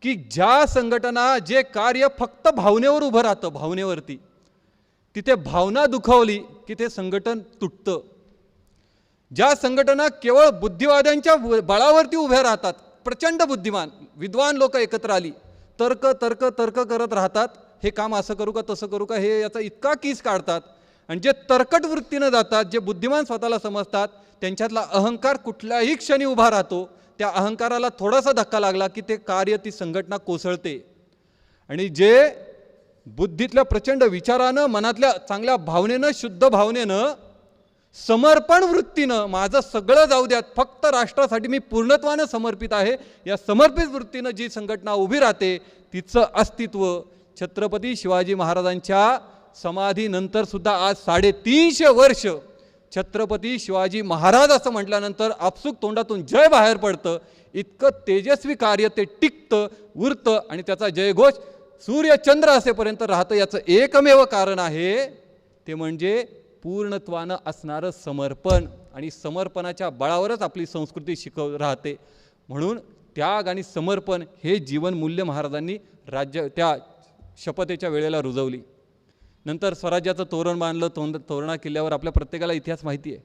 की ज्या संघटना, जे कार्य फक्त भावनेवर उभं राहतं, भावनेवरती, तिथे भावना दुखावली की ते संघटन तुटतं. ज्या संघटना केवळ बुद्धिवाद्यांच्या बळावरती उभ्या राहतात, प्रचंड बुद्धिमान विद्वान लोक एकत्र आली, तर्क तर्क तर्क करत राहतात, हे काम असं करू का तसं करू का, हे याचा इतका कीस काढतात. आणि जे तर्कट वृत्तीनं जातात, जे बुद्धिमान स्वतःला समजतात, त्यांच्यातला अहंकार कुठल्याही क्षणी उभा राहतो. त्या अहंकाराला थोडासा धक्का लागला की ते कार्य, ती संघटना कोसळते. आणि जे बुद्धीतल्या प्रचंड विचारानं, मनातल्या चांगल्या भावनेनं, शुद्ध भावनेनं, समर्पण वृत्तीनं, माझं सगळं जाऊ द्यात, फक्त राष्ट्रासाठी मी पूर्णत्वानं समर्पित आहे, या समर्पित वृत्तीनं जी संघटना उभी राहते, तिचं अस्तित्व छत्रपती शिवाजी महाराजांच्या समाधीनंतर सुद्धा आज 350 वर्ष छत्रपती शिवाजी महाराज असं म्हटल्यानंतर आपसूक तोंडातून जय बाहेर पडतं. इतकं तेजस्वी कार्य ते टिकतं, उरतं आणि त्याचा जयघोष सूर्य चंद्र असेपर्यंत राहतं. याचं एकमेव कारण आहे ते म्हणजे पूर्णत्वानं असणारं समर्पण. आणि समर्पणाच्या बळावरच आपली संस्कृती राहते. म्हणून त्याग आणि समर्पण हे जीवनमूल्य महाराजांनी त्या शपथेच्या वेळेला रुजवली. नंतर स्वराज्याचं तोरण बांधलं. तोरणा किल्ल्यावर आपल्या प्रत्येकाला इतिहास माहिती आहे.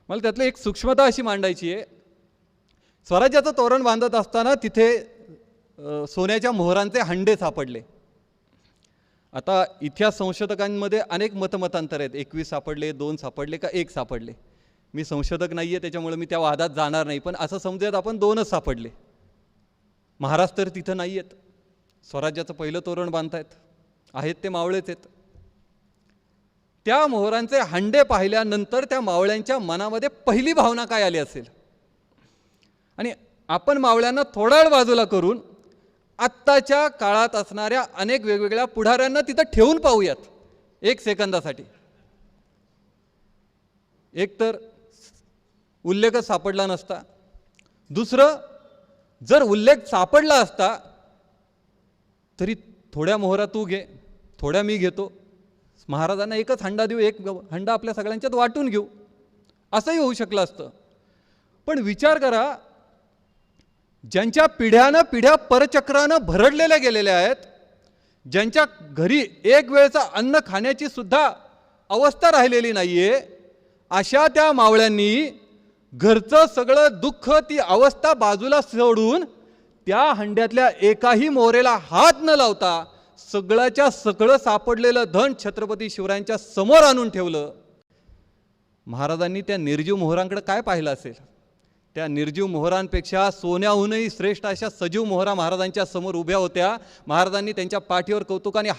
मला त्यातलं एक सूक्ष्मता अशी मांडायची आहे. स्वराज्याचं तोरण बांधत असताना तिथे सोन्याच्या मोहरांचे हंडे सापडले. आता इतिहास संशोधकांमध्ये अनेक मतमतांतर आहेत. 21 सापडले, 2 सापडले का 1 सापडले. मी संशोधक नाही आहे, त्याच्यामुळे मी त्या वादात जाणार नाही. पण असं समजूयात आपण 2च सापडले. महाराज तर तिथं नाही आहेत. स्वराज्याचं पहिलं तोरण बांधतायत, आहेत ते मावळेच आहेत. त्या मोहरांचे हंडे पाहिल्यानंतर त्या मावळ्यांच्या मनामध्ये पहिली भावना काय आली असेल? आणि आपण मावळ्यांना थोडा वेळ बाजूला करून आत्ताच्या काळात असणाऱ्या अनेक वेगवेगळ्या पुढाऱ्यांना तिथं ठेवून पाहूयात 1 सेकंदासाठी. एक तर उल्लेखच सापडला नसता. दुसरं, जर उल्लेख सापडला असता तरी थोड्या मोहरा तू घे, थोड्या मी घेतो, महाराजांना एकच हंडा देऊ, एक हंडा आपल्या सगळ्यांच्यात वाटून घेऊ, असंही होऊ शकलं असतं. पण विचार करा, ज्यांच्या पिढ्यानं पिढ्या परचक्रानं भरडलेल्या गेलेल्या आहेत, ज्यांच्या घरी एक वेळचा अन्न खाण्याची सुद्धा अवस्था राहिलेली नाहीये, अशा त्या मावळ्यांनी घरचं सगळं दुःख, ती अवस्था बाजूला सोडून त्या हंड्यातल्या एकाही मोहरेला हात न लावता सगळ्याच्या सगळं सापडलेलं धन छत्रपती शिवरायांच्या समोर आणून ठेवलं. महाराजांनी त्या निर्जीव मोहरांकडे काय पाहिलं असेल? त्या निर्जीव मोहरांपेक्षा सोन्याहूनही श्रेष्ठ अशा सजीव मोहरा महाराजांच्या समोर उभ्या होत्या. महाराजांनी त्यांच्या पाठीवर कौतुकाने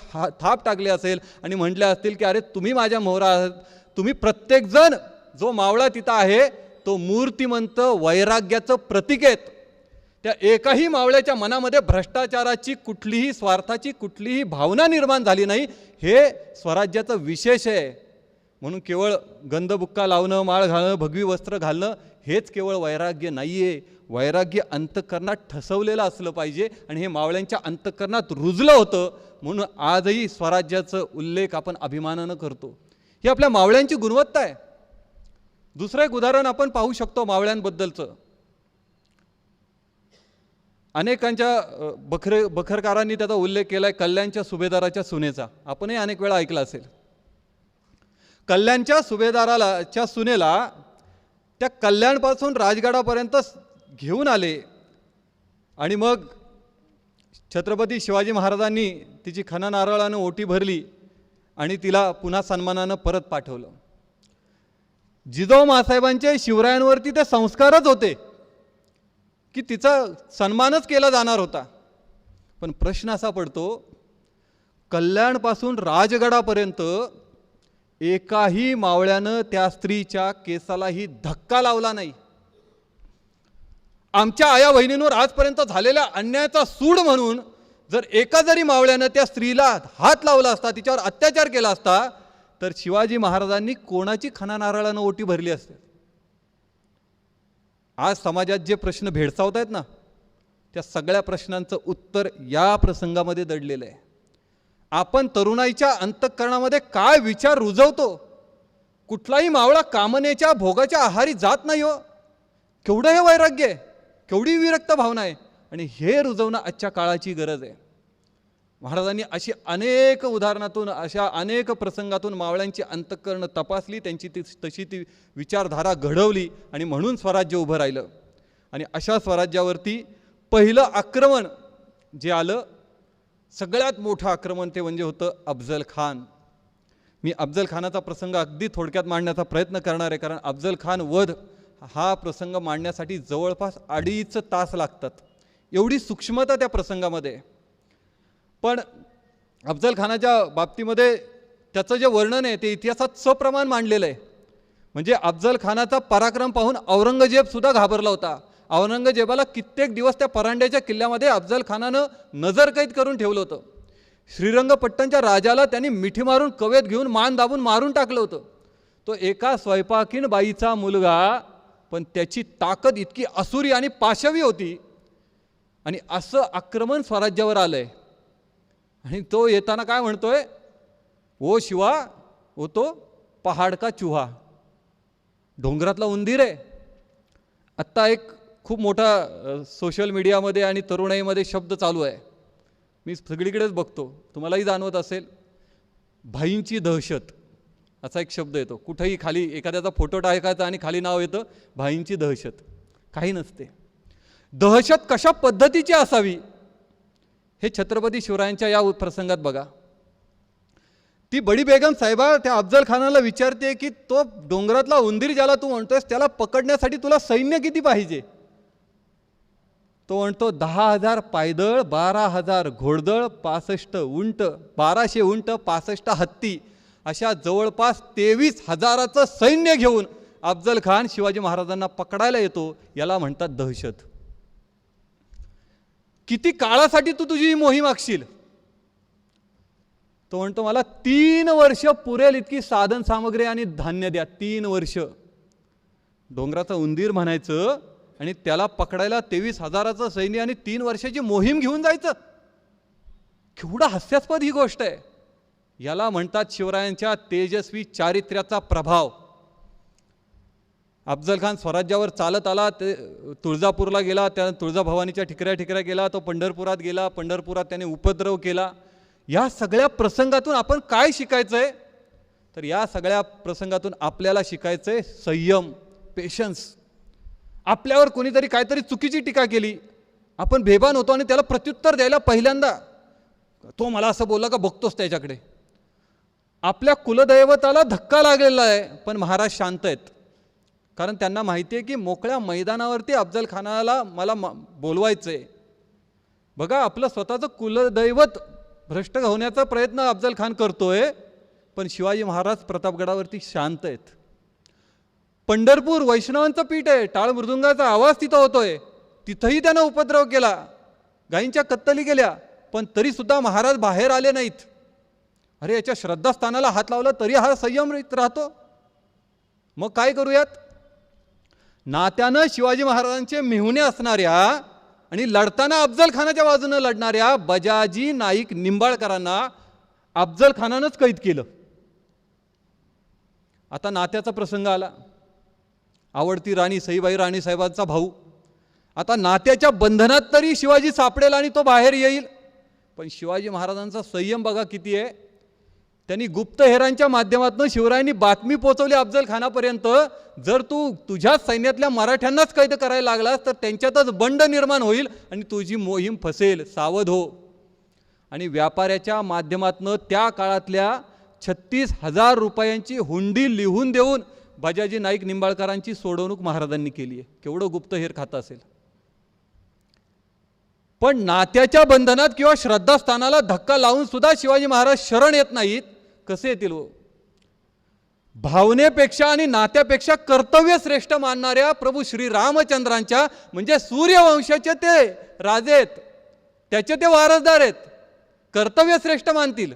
थाप टाकले असेल आणि म्हटले असतील की अरे तुम्ही माझ्या मोहरा आहात. तुम्ही प्रत्येकजण जो मावळा तिथं आहे तो मूर्तिमंत वैराग्याचं प्रतीक आहेत. त्या एकाही मावळ्याच्या मनामध्ये भ्रष्टाचाराची कुठलीही, स्वार्थाची कुठलीही भावना निर्माण झाली नाही. हे स्वराज्याचं विशेष आहे. म्हणून केवळ गंधबुक्का लावणं, माळ घालणं, भगवी वस्त्र घालणं हेच केवळ वैराग्य नाही आहे. वैराग्य अंतःकरणात ठसवलेलं असलं पाहिजे आणि हे मावळ्यांच्या अंतःकरणात रुजलं होतं. म्हणून आजही स्वराज्याचं उल्लेख आपण अभिमानानं करतो. ही आपल्या मावळ्यांची गुणवत्ता आहे. दुसरं एक उदाहरण आपण पाहू शकतो मावळ्यांबद्दलचं. अनेकांच्या बखरकारांनी त्याचा उल्लेख केला आहे कल्याणच्या सुभेदाराच्या सुनेचा. आपणही अनेक वेळा ऐकला असेल. कल्याणच्या सुभेदाराच्या सुनेला त्या कल्याणपासून राजगडापर्यंत घेऊन आले आणि मग छत्रपती शिवाजी महाराजांनी तिची खणा नारळानं ओटी भरली आणि तिला पुन्हा सन्मानानं परत पाठवलं. जिजाऊ मासाहेबांचे शिवरायांवरती ते संस्कारच होते की तिचा सन्मानच केला जाणार होता. पण प्रश्न असा पडतो, कल्याणपासून राजगडापर्यंत एकाही मावळ्यानं त्या स्त्रीच्या केसालाही धक्का लावला नाही. आमच्या आया बहिणींवर आजपर्यंत झालेल्या अन्यायाचा सूड म्हणून जर एका जरी मावळ्यानं त्या स्त्रीला हात लावला असता, तिच्यावर अत्याचार केला असता, तर शिवाजी महाराजांनी कोणाची खणा नारळानं ओटी भरली असते. आज समाजात जे प्रश्न भेडसावत आहेत ना, त्या सगळ्या प्रश्नांचं उत्तर या प्रसंगामध्ये दडलेलं आहे. आपण तरुणाईच्या अंतःकरणामध्ये काय विचार रुजवतो. कुठलाही मावळा कामनेच्या भोगाच्या आहारी जात नाही हो. केवढं हे वैराग्य आहे, केवढी विरक्त भावना आहे, आणि हे रुजवणं आजच्या काळाची गरज आहे. महाराजांनी अशी अनेक उदाहरणातून, अशा अनेक प्रसंगातून मावळ्यांची अंतःकरणं तपासली, त्यांची तशी ती विचारधारा घडवली, आणि म्हणून स्वराज्य उभं राहिलं. आणि अशा स्वराज्यावरती पहिलं आक्रमण जे आलं, सगळ्यात मोठं आक्रमण ते म्हणजे होतं अफजल खान. मी अफजल खानाचा प्रसंग अगदी थोडक्यात मांडण्याचा प्रयत्न करणार आहे, कारण अफजल खान वध हा प्रसंग मांडण्यासाठी जवळपास 2.5 तास लागतात. एवढी सूक्ष्मता त्या प्रसंगामध्ये. पण अफजल खानाच्या बाबतीमध्ये त्याचं जे वर्णन आहे ते इतिहासात सप्रमाण मांडलेलं आहे. म्हणजे अफजल खानाचा पराक्रम पाहून औरंगजेब सुद्धा घाबरला होता. औरंगजेबाला कित्येक दिवस त्या परांड्याच्या किल्ल्यामध्ये अफजल खानानं नजरकैद करून ठेवलं होतं. श्रीरंगपट्टणच्या राजाला त्यांनी मिठी मारून कवेत घेऊन मान दाबून मारून टाकलं होतं. तो एका स्वयंपाकीण बाईचा मुलगा, पण त्याची ताकद इतकी असुरी आणि पाशवी होती. आणि असं आक्रमण स्वराज्यावर आलंय. आणि तो येताना काय म्हणतोय, ओ शिवा, ओ तो पहाड का चुहा, डोंगरातला उंदीर आहे. आत्ता एक खूप मोठा सोशल मीडियामध्ये आणि तरुणाईमध्ये शब्द चालू आहे, मी सगळीकडेच बघतो, तुम्हालाही जाणवत असेल, भाईंची दहशत असा एक शब्द येतो. कुठेही खाली एखाद्याचा फोटो टाकायचा आणि खाली नाव येतं भाईंची दहशत. काही नसते. दहशत कशा पद्धतीची असावी हे छत्रपती शिवरायांच्या या प्रसंगात बघा. ती बडी बेगम साहेबा त्या अफजल खानाला विचारते की तो डोंगरातला उंदीर ज्याला तू म्हणतोयस त्याला पकडण्यासाठी तुला सैन्य किती पाहिजे. तो म्हणतो 10,000 पायदळ, 12,000 घोडदळ, 65 उंट, 1200 उंट, 65 हत्ती, अशा जवळपास 23,000चं सैन्य घेऊन अफजल खान शिवाजी महाराजांना पकडायला येतो. याला म्हणतात दहशत. किती काळासाठी तू तुझी मोहीम आखशील. तो म्हणतो मला 3 वर्ष पुरेल इतकी साधन सामग्री आणि धान्य द्या. 3 वर्ष. डोंगराचा उंदीर म्हणायचं आणि त्याला पकडायला 23,000चं सैन्य आणि 3 वर्षाची मोहीम घेऊन जायचं. केवढा हास्यास्पद ही गोष्ट आहे. याला म्हणतात शिवरायांच्या तेजस्वी चारित्र्याचा प्रभाव. अफजल खान स्वराज्यावर चालत आला, ते तुळजापूरला गेला, त्या तुळजाभवानीच्या ठिकऱ्या गेला, तो पंढरपुरात गेला, पंढरपुरात त्याने उपद्रव केला. या सगळ्या प्रसंगातून आपण काय शिकायचं आहे, तर या सगळ्या प्रसंगातून आपल्याला शिकायचं आहे संयम, पेशन्स. आपल्यावर कोणीतरी काहीतरी चुकीची टीका केली, आपण बेभान होतो आणि त्याला प्रत्युत्तर द्यायला पहिल्यांदा तो मला असं बोलला का बघतोस त्याच्याकडे. आपल्या कुलदैवताला धक्का लागलेला आहे, पण महाराज शांत आहेत, कारण त्यांना माहिती आहे की मोकळ्या मैदानावरती अफजल खानाला मला बोलवायचं आहे. बघा, आपलं स्वतःचं कुलदैवत भ्रष्ट होण्याचा प्रयत्न अफजल खान करतोय, पण शिवाजी महाराज प्रतापगडावरती शांत आहेत. पंढरपूर वैष्णवांचं पीठ आहे, टाळ मृदुंगाचा आवाज तिथं होतोय, तिथंही त्यानं उपद्रव केला, गायींच्या कत्तली केल्या, पण तरी सुद्धा महाराज बाहेर आले नाहीत. अरे, याच्या श्रद्धास्थानाला हात लावला तरी हा संयम राहतो. मग काय करूयात. नात्यानं शिवाजी महाराजांचे मेहुणे असणाऱ्या आणि लढताना अफजल खानाच्या बाजूने लढणाऱ्या बजाजी नाईक निंबाळकरांना अफजल खानानंच कैद केलं. आता नात्याचा प्रसंग आला. आवडती राणी सईबाई राणीसाहेबांचा भाऊ. आता नात्याच्या बंधनात तरी शिवाजी सापडेल आणि तो बाहेर येईल. पण शिवाजी महाराजांचा संयम बघा किती आहे. त्यांनी गुप्तहेरांच्या माध्यमातून शिवरायांनी बातमी पोहोचवली अफजल खानापर्यंत, जर तू तुझ्या सैन्यातल्या मराठ्यांनाच कैद करायला लागलास तर त्यांच्यातच बंड निर्माण होईल आणि तुझी मोहीम फसेल, सावध हो. आणि व्यापाऱ्याच्या माध्यमातून त्या काळातल्या 36,000 रुपयांची हुंडी लिहून देऊन बजाजी नाईक निंबाळकरांची सोडवणूक महाराजांनी केली आहे. केवढं गुप्तहेर खातं असेल. पण नात्याच्या बंधनात किंवा श्रद्धास्थानाला धक्का लावून सुद्धा शिवाजी महाराज शरण येत नाहीत. कसे येतील हो? भावनेपेक्षा आणि नात्यापेक्षा कर्तव्य श्रेष्ठ मानणाऱ्या प्रभू श्री रामचंद्रांच्या म्हणजे सूर्यवंशाचे ते राजे आहेत, त्याचे ते वारसदार आहेत, कर्तव्य श्रेष्ठ मानतील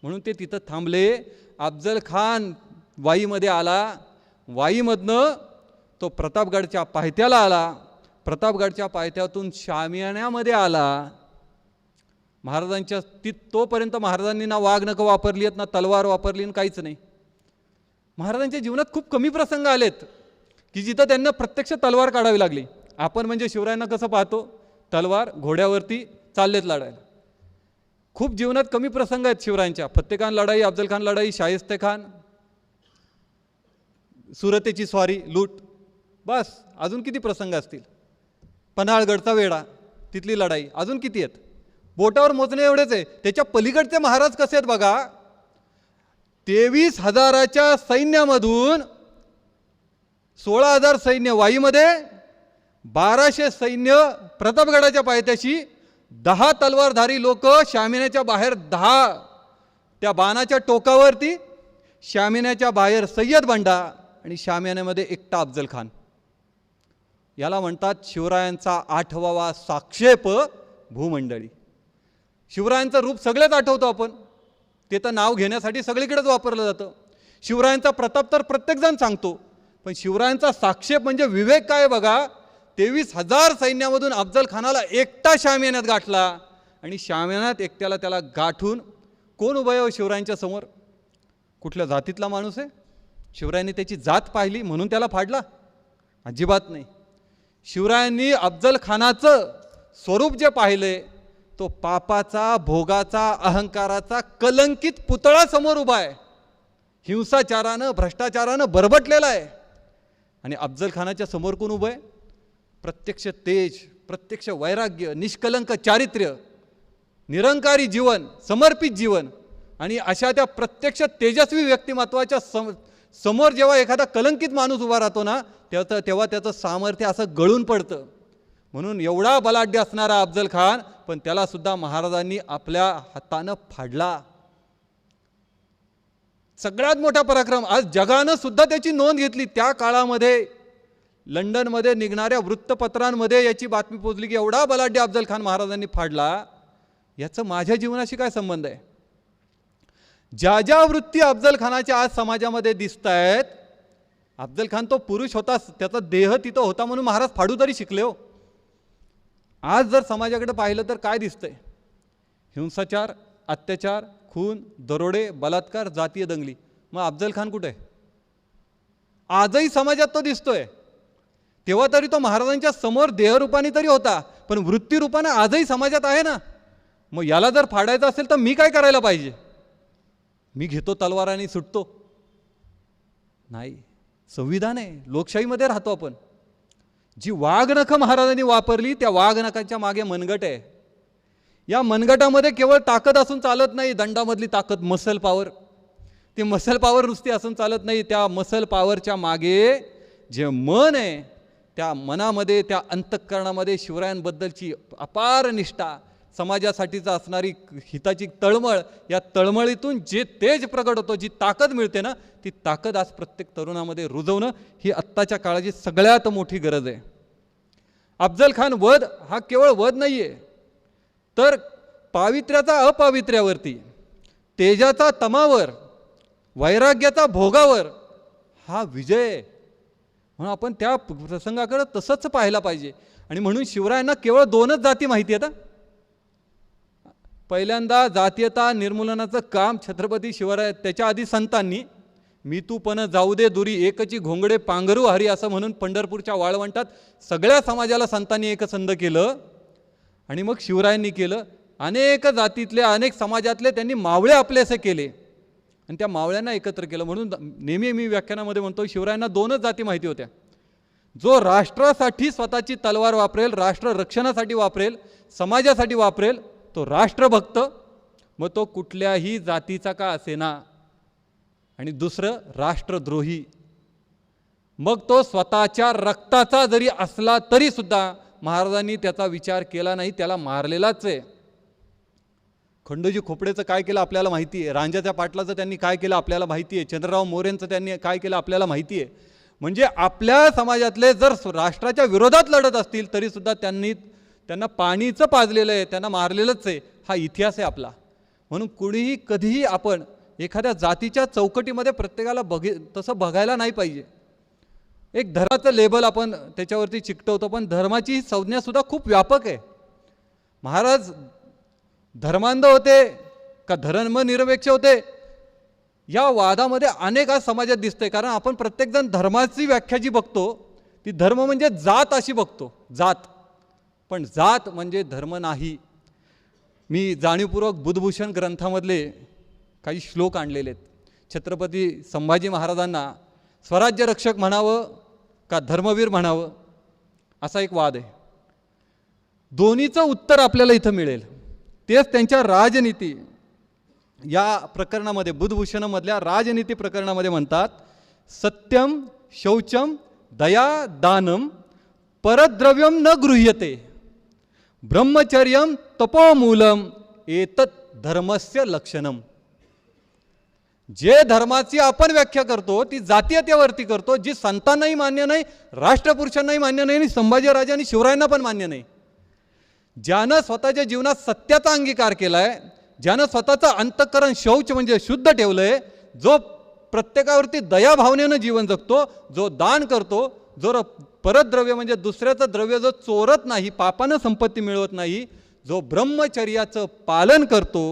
म्हणून ते तिथं थांबले. अफजल खान वाईमध्ये आला, वाईमधनं तो प्रतापगडच्या पायथ्याला आला, प्रतापगडच्या पायथ्यातून शामियाण्यामध्ये आला. महाराजांच्या तोपर्यंत महाराजांनी ना वाघनखं वापरली आहेत, ना तलवार वापरली, आणि काहीच नाही. महाराजांच्या जीवनात खूप कमी प्रसंग आलेत की जिथं त्यांना प्रत्यक्ष तलवार काढावी लागली. आपण म्हणजे शिवरायांना कसं पाहतो, तलवार घोड्यावरती चाललेत लढायला. खूप जीवनात कमी प्रसंग आहेत शिवरायांच्या. फत्तेखान लढाई, अफजल खान लढाई, शाहिस्ते खान, सुरतेची स्वारी, लूट, बस. अजून किती प्रसंग असतील. पन्हाळगडचा वेढा, तिथली लढाई, अजून किती आहेत. बोटावर मोजणे एवढेच आहे. त्याच्या पलीकडचे महाराज कसे आहेत बघा. 23,000च्या सैन्यामधून 16,000 सैन्य वाईमध्ये, 1200 सैन्य प्रतापगडाच्या पायथ्याशी, 10 तलवारधारी लोक शामियाण्याच्या बाहेर, 10 त्या बाणाच्या टोकावरती, शामियाण्याच्या बाहेर सय्यद बंडा आणि शामियाण्यामध्ये एकटा अफजल खान. याला म्हणतात शिवरायांचा 8वा साक्षेप भूमंडळी. शिवरायांचं रूप सगळेच आठवतो आपण, ते तर नाव घेण्यासाठी सगळीकडेच वापरलं जातं. शिवरायांचा प्रताप तर प्रत्येकजण सांगतो, पण शिवरायांचा साक्षेप म्हणजे विवेक काय बघा. 23,000 सैन्यामधून अफजल खानाला एकटा शामियाण्यात गाठला आणि शामियाण्यात एकट्याला त्याला गाठून कोण उभं आहे शिवरायांच्या समोर? कुठल्या जातीतला माणूस आहे? शिवरायांनी त्याची जात पाहिली म्हणून त्याला फाडला? अजिबात नाही. शिवरायांनी अफजल खानाचं स्वरूप जे पाहिले तो पापाचा, भोगाचा, अहंकाराचा कलंकित पुतळा समोर उभा आहे. हिंसाचारानं, भ्रष्टाचारानं बरबटलेला आहे. आणि अफजल खानाच्या समोर कोण उभं आहे? प्रत्यक्ष तेज, प्रत्यक्ष वैराग्य, निष्कलंक चारित्र्य, निरंकारी जीवन, समर्पित जीवन. आणि अशा त्या प्रत्यक्ष तेजस्वी व्यक्तिमत्वाच्या समोर जेव्हा एखादा कलंकित माणूस उभा राहतो ना, तेव्हा त्याचं सामर्थ्य असं गळून पडतं. म्हणून एवढा बलाढ्य असणारा अफजल खान, पण त्याला सुद्धा महाराजांनी आपल्या हातानं फाडला. सगळ्यात मोठा पराक्रम. आज जगानं सुद्धा त्याची नोंद घेतली. त्या काळामध्ये लंडनमध्ये निघणाऱ्या वृत्तपत्रांमध्ये याची बातमी पोचली की एवढा बलाढ्य अफजल खान महाराजांनी फाडला. याचं माझ्या जीवनाशी काय संबंध आहे? ज्या ज्या वृत्ती अफजल खानाच्या आज समाजामध्ये दिसत आहेत, अफजल खान तो पुरुष होता, त्याचा देह तिथं होता म्हणून महाराज फाडू तरी शिकले हो. आज जर समाजाकडे पाहिलं तर काय दिसतंय? हिंसाचार, अत्याचार, खून, दरोडे, बलात्कार, जातीय दंगली. मग अफजल खान कुठे आहे? आजही समाजात तो दिसतोय. तेव्हा तरी तो महाराजांच्या समोर देहरूपाने तरी होता, पण वृत्तीरूपाने आजही समाजात आहे ना. मग याला जर फाडायचं असेल तर मी काय करायला पाहिजे? मी घेतो तलवार आणि सुटतो? नाही. संविधान आहे, लोकशाहीमध्ये राहतो आपण. जी वाघनखं महाराजांनी वापरली त्या वाघनखांच्या मागे मनगट आहे. या मनगटामध्ये केवळ ताकद असून चालत नाही, दंडामधली ताकद, मसल पॉवर. ती मसल पॉवर नुसती असून चालत नाही. त्या मसल पॉवरच्या मागे जे मन आहे, त्या मनामध्ये, त्या अंतःकरणामध्ये शिवरायांबद्दलची अपार निष्ठा, समाजासाठीचा असणारी हिताची तळमळ, या तळमळीतून जे तेज प्रगट होतो, जी ताकद मिळते ना, ती ताकद आज प्रत्येक तरुणामध्ये रुजवणं ही आत्ताच्या काळाची सगळ्यात मोठी गरज आहे. अफजल खान वध हा केवळ वध नाही आहे, तर पावित्र्याचा अपावित्र्यावरती, तेजाचा तमावर, वैराग्याचा भोगावर हा विजय आहे. म्हणून आपण त्या प्रसंगाकडे तसंच पाहायला पाहिजे. आणि म्हणून शिवरायांना केवळ 2च जाती माहिती आहेत. पहिल्यांदा जातीयता निर्मूलनाचं काम छत्रपती शिवराय, त्याच्या आधी संतांनी, मी तू पण जाऊ दे दुरी एकची घोंगडे पांघरू हरी असं म्हणून पंढरपूरच्या वाळवंटात सगळ्या समाजाला संतांनी एकसंध केलं. आणि मग शिवरायांनी केलं. अनेक जातीतले, अनेक समाजातले त्यांनी मावळे आपलेसे केले आणि त्या मावळ्यांना एकत्र केलं. म्हणून नेहमी मी व्याख्यानामध्ये म्हणतो, शिवरायांना 2च जाती माहिती होत्या. जो राष्ट्रासाठी स्वतःची तलवार वापरेल, राष्ट्र रक्षणासाठी वापरेल, समाजासाठी वापरेल, तो राष्ट्रभक्त, मग तो कुठल्याही जातीचा का असेना. आणि दुसरं राष्ट्रद्रोही. मग तो स्वतःच्या रक्ताचा जरी असला तरी सुद्धा महाराजांनी त्याचा विचार केला नाही, त्याला मारलेलाच आहे. खंडोजी खोपडेचं काय केलं आपल्याला माहिती आहे, रांजाच्या पाटलाचं त्यांनी काय केलं आपल्याला माहिती आहे, चंद्रराव मोरेंचं त्यांनी काय केलं आपल्याला माहिती आहे. म्हणजे आपल्या समाजातले जर राष्ट्राच्या विरोधात लढत असतील तरी सुद्धा त्यांना पाणीचं पाजलेलं आहे, त्यांना मारलेलंच आहे. हा इतिहास आहे आपला. म्हणून कुणीही कधीही आपण एखाद्या जातीच्या चौकटीमध्ये प्रत्येकाला तसं बघायला नाही पाहिजे. एक धर्माचं लेबल आपण त्याच्यावरती चिकटवतो, पण धर्माची ही संज्ञासुद्धा खूप व्यापक आहे. महाराज धर्मांध होते का धर्मनिरपेक्ष होते, या वादामध्ये अनेक आज समाजात दिसतंय. कारण आपण प्रत्येकजण धर्माची व्याख्या जी बघतो ती धर्म म्हणजे जात अशी बघतो, जात. पण जात म्हणजे धर्म नाही. मी जाणीवपूर्वक बुधभूषण ग्रंथामधले काही श्लोक आणलेले आहेत. छत्रपती संभाजी महाराजांना स्वराज्य रक्षक म्हणावं का धर्मवीर म्हणावं असा एक वाद आहे. दोन्हीचं उत्तर आपल्याला इथं मिळेल. तेच त्यांच्या राजनीती या प्रकरणामध्ये, बुधभूषणमधल्या राजनीती प्रकरणामध्ये म्हणतात, सत्यम शौचम दया दानम परद्रव्यम न गृह्यते ब्रह्मचर्यम तपोमूलम एतत् धर्मस्य लक्षणम. जे धर्माची आपण व्याख्या करतो ती जातीयतेवरती करतो, जी संतांनाही मान्य नाही, राष्ट्रपुरुषांनाही मान्य नाही आणि संभाजीराजे आणि शिवरायांना पण मान्य नाही. ज्यानं स्वतःच्या जीवनात सत्याचा अंगीकार केलाय, ज्यानं स्वतःचं अंतःकरण शौच म्हणजे शुद्ध ठेवलंय, जो प्रत्येकावरती दया भावनेनं जीवन जगतो, जो दान करतो, जो परद्रव्य म्हणजे दुसऱ्याचं द्रव्य जो चोरत नाही, पापानं संपत्ती मिळवत नाही, जो ब्रह्मचर्याचं पालन करतो,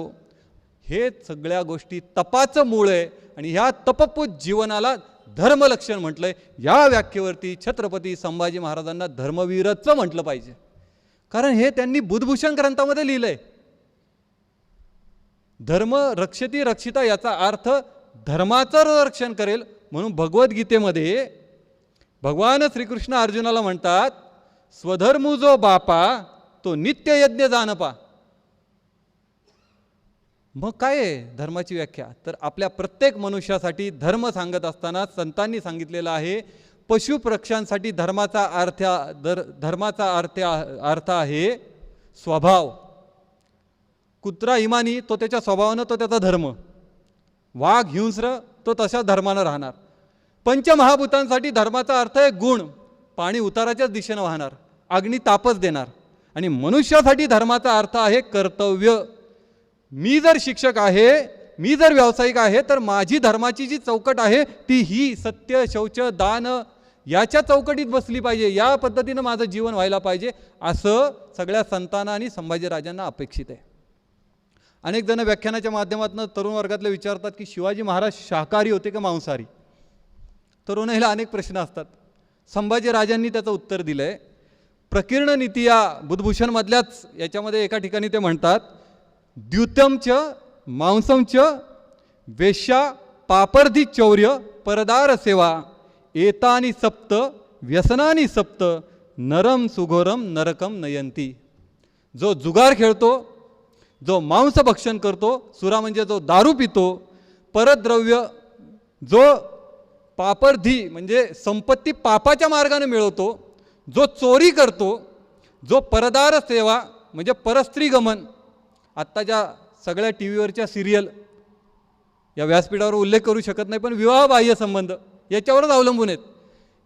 हे सगळ्या गोष्टी तपाचं मूळ आहे. आणि ह्या तपपूत जीवनाला धर्मलक्षण म्हटलंय. या व्याख्येवरती छत्रपती संभाजी महाराजांना धर्मवीरच म्हटलं पाहिजे, कारण हे त्यांनी बुधभूषण ग्रंथामध्ये लिहिलंय. धर्म रक्षती रक्षिता याचा अर्थ धर्माचं रक्षण करेल. म्हणून भगवद्गीतेमध्ये भगवान श्रीकृष्ण अर्जुनाला म्हणतात, स्वधर्मू जो बापा तो नित्य यज्ञ जाणपा. मग काय आहे धर्माची व्याख्या? तर आपल्या प्रत्येक मनुष्यासाठी धर्म सांगत असताना संतांनी सांगितलेलं आहे, पशुपक्ष्यांसाठी धर्माचा अर्थ आहे स्वभाव. कुत्रा इमानी तो त्याच्या स्वभावानं, तो त्याचा धर्म. वाघ हिंस्र तो तशा धर्मानं राहणार. पंचमहाभूतांसाठी धर्माचा अर्थ आहे गुण. पाणी उताराच्याच दिशेनं वाहणार, अग्नी तापच देणार. आणि मनुष्यासाठी धर्माचा अर्थ आहे कर्तव्य. मी जर शिक्षक आहे, मी जर व्यावसायिक आहे, तर माझी धर्माची जी चौकट आहे ती ही सत्य शौच दान याच्या चौकटीत बसली पाहिजे. या पद्धतीनं माझं जीवन व्हायला पाहिजे, असं सगळ्या संतांना आणि संभाजीराजांना अपेक्षित आहे. अनेक जण व्याख्यानाच्या माध्यमातून तरुण वर्गातले विचारतात की शिवाजी महाराज शाकाहारी होते का मांसाहारी. तरुणाईला अनेक प्रश्न असतात. संभाजीराजांनी त्याचं उत्तर दिलं आहे. प्रकीर्ण नीती या बुधभूषणमधल्याच याच्यामध्ये एका ठिकाणी ते म्हणतात, द्युतमच मांसमच वेश्या पापर्धी चौर्य परदार सेवा एतानी सप्त व्यसनानी सप्त नरम सुघोरम नरकम नयंती. जो जुगार खेळतो, जो मांस भक्षण करतो, सुरा म्हणजे जो दारू पितो, परद्रव्य जो पापर्धी म्हणजे संपत्ती पापाच्या मार्गाने मिळवतो, जो चोरी करतो, जो परदार सेवा म्हणजे परस्त्री गमन. आत्ताच्या सगळ्या टी व्हीवरच्या सिरियल या व्यासपीठावर उल्लेख करू शकत नाही, पण विवाह बाह्य संबंध याच्यावरच अवलंबून आहेत.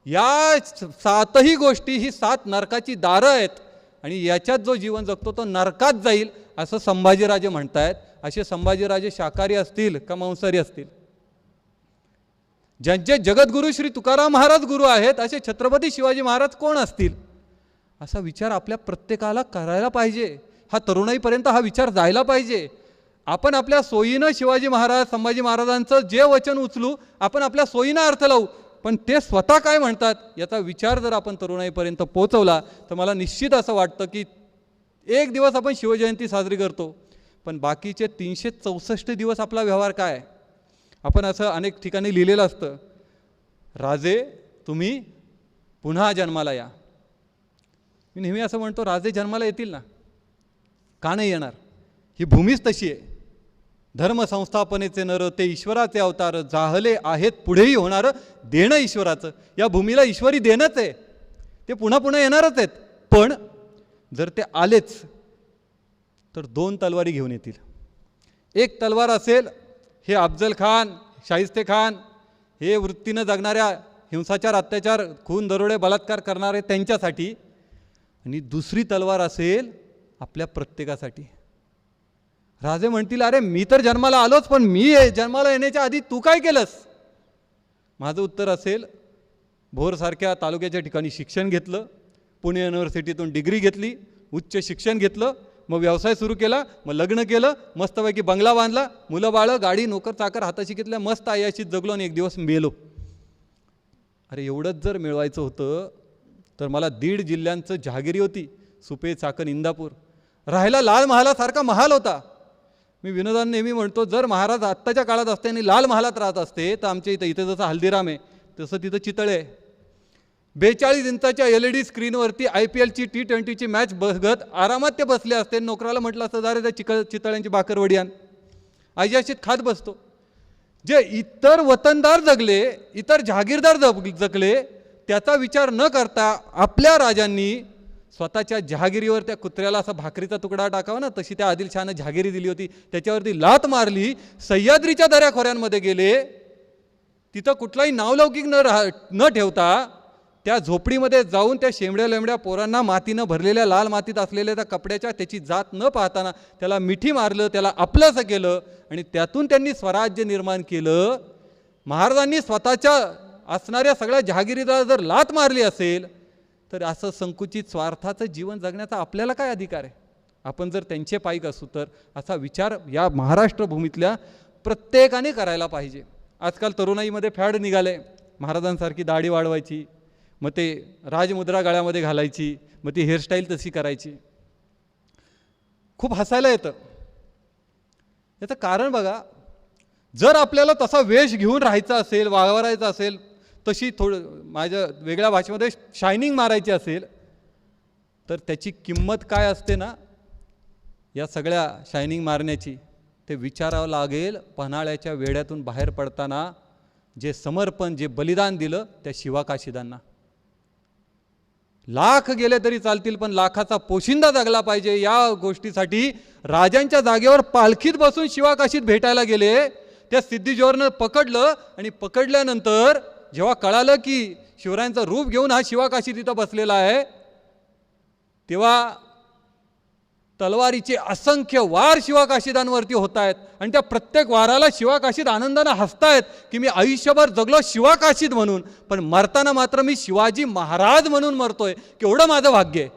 या 7ही गोष्टी ही 7 नरकाची दारं आहेत आणि याच्यात जो जीवन जगतो तो नरकात जाईल असं संभाजीराजे म्हणतायत. असे संभाजीराजे शाकाहारी असतील का मांसाहारी असतील? ज्यांचे जगद्गुरू श्री तुकाराम महाराज गुरु आहेत असे छत्रपती शिवाजी महाराज कोण असतील? असा विचार आपल्या प्रत्येकाला करायला पाहिजे. हा तरुणाईपर्यंत हा विचार जायला पाहिजे. आपण आपल्या सोयीनं शिवाजी महाराज संभाजी महाराजांचं जे वचन उचलू, आपण आपल्या सोयीनं अर्थ लावू, पण ते स्वतः काय म्हणतात याचा विचार जर आपण तरुणाईपर्यंत पोहोचवला तर मला निश्चित असं वाटतं की एक दिवस आपण शिवजयंती साजरी करतो, पण बाकीचे 364 दिवस आपला व्यवहार काय? आपण असं अनेक ठिकाणी लिहिलेलं असतं, राजे तुम्ही पुन्हा जन्माला या. मी नेहमी असं म्हणतो, राजे जन्माला येतील ना, का नाही येणार? ही भूमीच तशी आहे. धर्मसंस्थापनेचे नर ते ईश्वराचे अवतार, जाहले आहेत पुढेही होणारं देणं ईश्वराचं. या भूमीला ईश्वरी देणंच आहे, ते पुन्हा पुन्हा येणारच आहेत. पण जर ते आलेच तर 2 तलवारी घेऊन येतील. एक तलवार असेल हे अफजल खान, शाहिस्ते खान, हे वृत्तीनं जगणाऱ्या, हिंसाचार, अत्याचार, खून, दरोडे, बलात्कार करणारे त्यांच्यासाठी, आणि दुसरी तलवार असेल आपल्या प्रत्येकासाठी. राजे म्हणतील, अरे मी तर जन्माला आलोच, पण मी जन्माला येण्याच्या आधी तू काय केलंस? माझं उत्तर असेल, भोरसारख्या तालुक्याच्या ठिकाणी शिक्षण घेतलं, पुणे युनिव्हर्सिटीतून डिग्री घेतली, उच्च शिक्षण घेतलं, मग व्यवसाय सुरू केला, मग लग्न केलं, मस्तपैकी बंगला बांधला, मुलं बाळं, गाडी, नोकर चाकर हाताशी घेतल्या, मस्त आयाशीत जगलो आणि एक दिवस मेलो. अरे एवढंच जर मिळवायचं होतं तर मला 1.5 जिल्ह्यांचं जहागिरी होती, सुपे, चाकण, इंदापूर. राहायला लाल महालासारखा महाल होता. मी विनोदाने नेहमी म्हणतो, जर महाराज आत्ताच्या काळात असते आणि लाल महालात राहत असते तर आमच्या इथे जसं हल्दीराम आहे तसं तिथं चितळे आहे. 42 इंचाच्या LED स्क्रीनवरती IPLची T20ची मॅच बघत आरामात ते बसले असते. नोकराला म्हटलं असतं, अरे त्या चितळ्यांची बाकरवडी आण, आयजाशीत खात बसतो. जे इतर वतनदार जगले, इतर जहागीरदार जगले, त्याचा विचार न करता आपल्या राजांनी स्वतःच्या जहागिरीवर त्या कुत्र्याला असा भाकरीचा तुकडा टाकावा ना, तशी त्या आदिलशहानं जहागिरी दिली होती, त्याच्यावरती लात मारली, सह्याद्रीच्या दऱ्याखोऱ्यांमध्ये गेले, तिथं कुठलाही नावलौकिक न ठेवता त्या झोपडीमध्ये जाऊन त्या शेंबड्या लेंबड्या पोरांना मातीनं भरलेल्या लाल मातीत असलेल्या त्या कपड्याच्या त्याची जात न पाहताना त्याला मिठी मारलं, त्याला आपलंसं केलं आणि त्यातून त्यांनी स्वराज्य निर्माण केलं. महाराजांनी स्वतःच्या असणाऱ्या सगळ्या जहागिरीला जर लात मारली असेल तर असं संकुचित स्वार्थाचं जीवन जगण्याचा आपल्याला काय अधिकार आहे? आपण जर त्यांचे पाईक असू तर असा विचार या महाराष्ट्र भूमीतल्या प्रत्येकाने करायला पाहिजे. आजकाल तरुणाईमध्ये फॅड निघाले, महाराजांसारखी दाढी वाढवायची, मग ते राजमुद्रा गळ्यामध्ये घालायची, मग ती हेअरस्टाईल तशी करायची. खूप हसायला येतं. याचं कारण बघा, जर आपल्याला तसा वेश घेऊन राहायचा असेल, वावरायचं असेल, तशी माझ्या वेगळ्या भाषेमध्ये शायनिंग मारायची असेल तर त्याची किंमत काय असते ना, या सगळ्या शायनिंग मारण्याची ते विचारावं लागेल. पन्हाळ्याच्या वेड्यातून बाहेर पडताना जे समर्पण, जे बलिदान दिलं त्या शिवाकाशीदांना. लाख गेले तरी चालतील, पण लाखाचा पोशिंदा जगला पाहिजे या गोष्टीसाठी राजांच्या जागेवर पालखीत बसून शिवाकाशीत भेटायला गेले. त्या सिद्धिजोहरनं पकडलं आणि पकडल्यानंतर जेव्हा कळालं की शिवरायांचं रूप घेऊन हा शिवाकाशी तिथं बसलेला आहे, तेव्हा तलवारीचे असंख्य वार शिवाकाशीदांवरती होत आहेत आणि त्या प्रत्येक वाराला शिवाकाशीद आनंदानं हसतायत की मी आयुष्यभर जगलो शिवाकाशीद म्हणून, पण मरताना मात्र मी शिवाजी महाराज म्हणून मरतोय, केवढं माझं भाग्य आहे.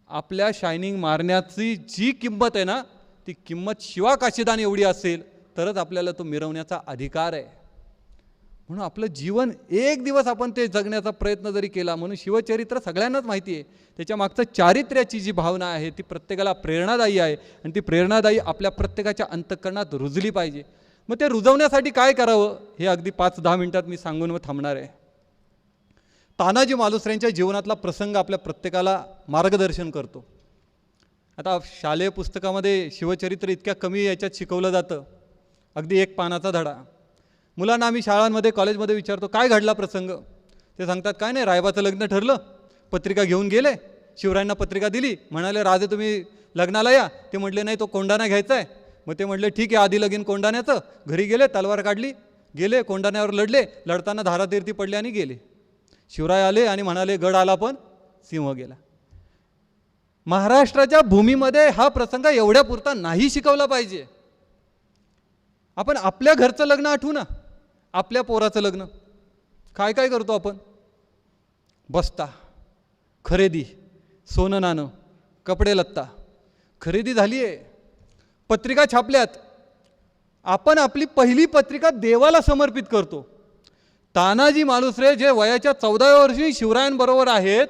आपल्या शायनिंग मारण्याची जी किंमत आहे ना, ती किंमत शिवाकाशीदान एवढी असेल तरच आपल्याला तो मिरवण्याचा अधिकार आहे. म्हणून आपलं जीवन एक दिवस आपण ते जगण्याचा प्रयत्न जरी केला, म्हणून शिवचरित्र सगळ्यांनाच माहिती आहे, त्याच्या मागचं चारित्र्याची जी भावना आहे ती प्रत्येकाला प्रेरणादायी आहे आणि ती प्रेरणादायी आपल्या प्रत्येकाच्या अंतःकरणात रुजली पाहिजे. मग ते रुजवण्यासाठी काय करावं हे अगदी 5-10 मिनिटात मी सांगून मग थांबणार आहे. तानाजी मालुसरेंच्या जीवनातला प्रसंग आपल्या प्रत्येकाला मार्गदर्शन करतो. आता शालेय पुस्तकामध्ये शिवचरित्र इतक्या कमी याच्यात शिकवलं जातं, अगदी 1 पानाचा धडा. मुलांना आम्ही शाळांमध्ये, कॉलेजमध्ये विचारतो काय घडला प्रसंग, ते सांगतात काय नाही, रायबाचं लग्न ठरलं, पत्रिका घेऊन गेले, शिवरायांना पत्रिका दिली, म्हणाले राजे तुम्ही लग्नाला या. ते म्हटले नाही, तो कोंडाणा घ्यायचा आहे. मग ते म्हटले ठीक आहे, आधी लगीन कोंडाण्याचं. घरी गेले, तलवार काढली, गेले कोंडाण्यावर लढले, लढताना धारातीर्थी पडले आणि गेले. शिवराय आले आणि म्हणाले गड आला पण सिंह गेला. महाराष्ट्राच्या भूमीमध्ये हा प्रसंग एवढ्या पुरता नाही शिकवला पाहिजे. आपण आपल्या घरचं लग्न आठवू ना, आपल्या पोराचं लग्न काय काय करतो आपण, बस्ता, खरेदी, सोनं नाणं, कपडे लत्ता, खरेदी झाली आहे, पत्रिका छापल्यात, आपण आपली पहिली पत्रिका देवाला समर्पित करतो. तानाजी मालुसरे जे वयाच्या 14व्या वर्षी शिवरायांबरोबर आहेत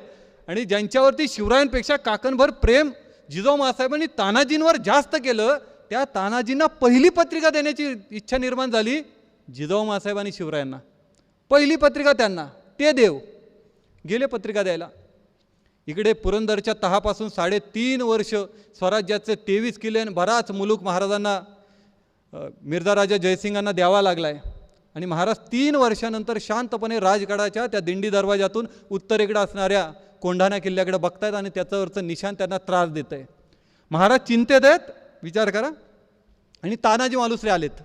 आणि ज्यांच्यावरती शिवरायांपेक्षा काकणभर प्रेम जिजाऊ माँसाहेबांनी तानाजींवर जास्त केलं, त्या तानाजींना पहिली पत्रिका देण्याची इच्छा निर्माण झाली. जिजाऊ माँसाहेबांनी शिवरायांना पहिली पत्रिका, त्यांना ते देव गेले पत्रिका द्यायला. इकडे पुरंदरच्या तहापासून 3.5 वर्ष स्वराज्याचे 23 किल्ले आणि बराच मुलूक महाराजांना मिर्झा राजा जयसिंगांना द्यावा लागला आहे आणि महाराज 3 वर्षानंतर शांतपणे राजगडाच्या त्या दिंडी दरवाजातून उत्तरेकडे असणाऱ्या कोंढाणा किल्ल्याकडे बघतायत आणि त्याच्यावरचं निशाण त्यांना त्रास देत आहे. महाराज चिंतेत आहेत, विचार करा. आणि तानाजी मालुसरे आलेत.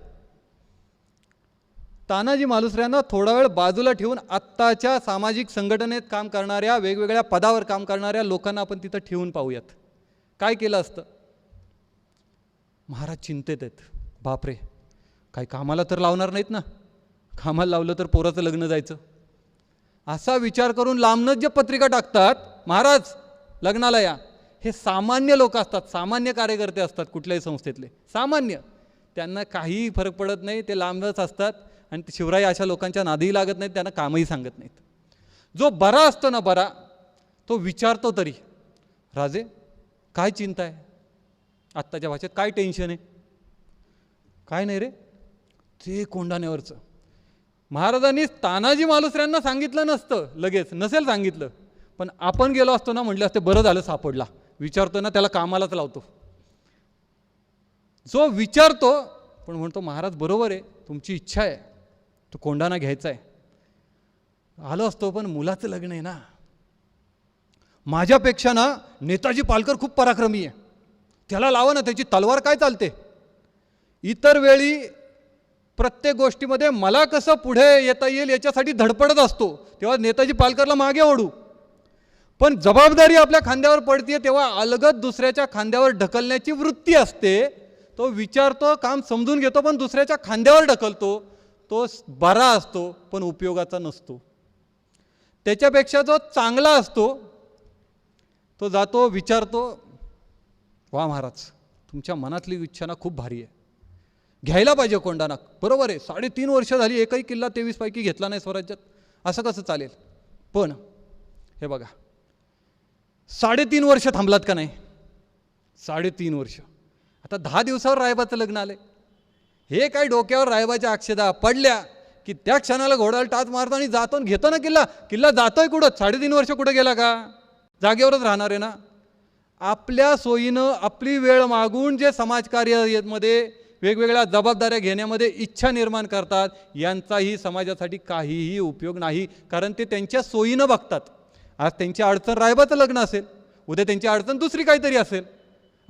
तानाजी मालुसऱ्यांना थोडा वेळ बाजूला ठेवून आत्ताच्या सामाजिक संघटनेत काम करणाऱ्या, वेगवेगळ्या पदावर काम करणाऱ्या लोकांना आपण तिथं ठेवून पाहूयात. काय केलं असतं? महाराज चिंतेत आहेत. बापरे, काही कामाला तर लावणार नाहीत ना, कामाला लावलं तर पोराचं लग्न जायचं, असा विचार करून लांबनच जे पत्रिका टाकतात, महाराज लग्नाला या, हे सामान्य लोक असतात, सामान्य कार्यकर्ते असतात कुठल्याही संस्थेतले, सामान्य. त्यांना काहीही फरक पडत नाही, ते लांबच असतात आणि शिवराई अशा लोकांच्या नादीही लागत नाहीत, त्यांना कामही सांगत नाहीत. जो बरा असतो ना, बरा, तो विचारतो तरी, राजे काय चिंता आहे, आत्ताच्या भाषेत काय टेन्शन आहे? काय नाही रे, ते कोंढाण्यावरचं. महाराजांनी तानाजी मालुसऱ्यांना सांगितलं नसतं, लगेच नसेल सांगितलं, पण आपण गेलो असतो ना, म्हटलं असते बरं झालं सापडला, विचारतो ना त्याला कामालाच लावतो. जो विचारतो पण म्हणतो महाराज बरोबर आहे, तुमची इच्छा आहे, तो कोंढाणा घ्यायचा आहे, आलो असतो पण मुलाचं लग्न आहे ना. माझ्यापेक्षा ना नेताजी पालकर खूप पराक्रमी आहे, त्याला लावा ना, त्याची तलवार काय चालते. इतर वेळी प्रत्येक गोष्टीमध्ये मला कसं पुढे येता येईल याच्यासाठी धडपडत असतो, तेव्हा नेताजी पालकरला मागे ओढू. पण जबाबदारी आपल्या खांद्यावर पडते तेव्हा अलगद दुसऱ्याच्या खांद्यावर ढकलण्याची वृत्ती असते. तो विचारतो, काम समजून घेतो, पण दुसऱ्याच्या खांद्यावर ढकलतो, तो बरा असतो पण उपयोगाचा नसतो. त्याच्यापेक्षा जो चांगला असतो तो जातो, विचारतो, वा महाराज तुमच्या मनातली इच्छा ना खूप भारी आहे, घ्यायला पाहिजे कोंढाणा, बरोबर आहे, 3.5 वर्ष झाली एकही किल्ला 23 पैकी घेतला नाही स्वराज्यात, असं कसं चालेल. पण हे बघा, 3.5 वर्ष थांबलात का नाही, 3.5 वर्ष. आता 10 दिवसावर रायबाचं लग्न आले, हे काय डोक्यावर रायबाच्या अक्षदा पडल्या की त्या क्षणाला घोड्याला टाच मारतो आणि जातो आणि घेतो ना किल्ला. किल्ला जातोय कुठं, 3.5 वर्ष कुठं गेला का, जागेवरच राहणार आहे ना. आपल्या सोयीनं आपली वेळ मागून जे समाजकार्यामध्ये वेगवेगळ्या जबाबदाऱ्या घेण्यामध्ये इच्छा निर्माण करतात, यांचाही समाजासाठी काहीही उपयोग नाही, कारण ते त्यांच्या सोयीनं बघतात. आज त्यांची अडचण रायबाचं लग्न असेल, उद्या त्यांची अडचण दुसरी काहीतरी असेल.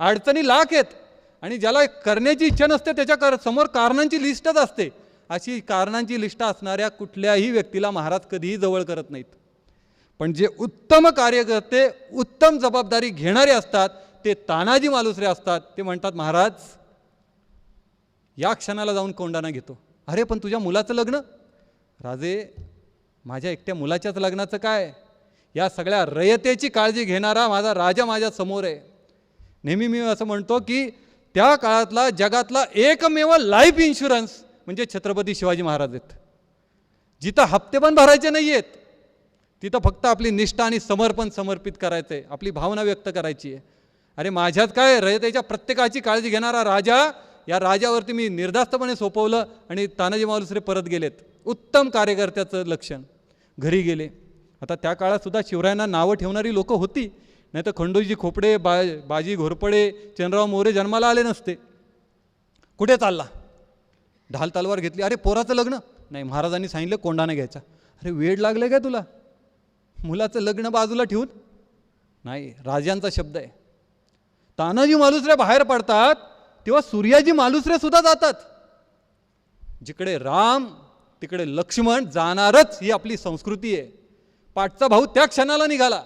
अडचणी लाख आहेत आणि ज्याला करण्याची इच्छा नसते त्याच्या समोर कारणांची लिस्टच असते. अशी कारणांची लिस्ट असणाऱ्या कुठल्याही व्यक्तीला महाराज कधीही जवळ करत नाहीत. पण जे उत्तम कार्यकर्ते, उत्तम जबाबदारी घेणारे असतात ते तानाजी मालुसरे असतात. ते म्हणतात महाराज या क्षणाला जाऊन कोंढाणा घेतो. अरे पण तुझ्या मुलाचं लग्न, राजे माझ्या एकट्या मुलाच्याच लग्नाचं काय, या सगळ्या रयतेची काळजी घेणारा माझा राजा माझ्या समोर आहे. नेहमी मी असं म्हणतो की त्या काळातला जगातला एकमेव लाईफ इन्शुरन्स म्हणजे छत्रपती शिवाजी महाराज आहेत. जिथं हप्ते पण भरायचे नाही आहेत, तिथं फक्त आपली निष्ठा आणि समर्पण समर्पित करायचं आहे, आपली भावना व्यक्त करायची आहे. अरे माझ्यात काय, रयतेच्या प्रत्येकाची काळजी घेणारा राजा, या राजावरती मी निर्धास्तपणे सोपवलं आणि तानाजी मालुसरे परत गेलेत. उत्तम कार्यकर्त्याचं लक्षण. घरी गेले. आता त्या काळात सुद्धा शिवरायांना नावं ठेवणारी लोकं होती, नाही तर खंडोजी खोपडे, बाजी घोरपडे, चंद्रराव मोरे जन्माला आले नसते. कुठे चालला, ढाल तलवार घेतली, अरे पोराचं लग्न नाही, महाराजांनी सांगितलं कोंढाणा घ्यायचा. अरे वेळ लागले काय तुला, मुलाचं लग्न बाजूला ठेवून, नाही, राजांचा शब्द आहे. तानाजी मालुसरे बाहेर पडतात तेव्हा सूर्याजी मालुसरे सुद्धा जातात. जिकडे राम तिकडे लक्ष्मण जाणारच, ही आपली संस्कृती आहे. पाठचा भाऊ त्या क्षणाला निघाला,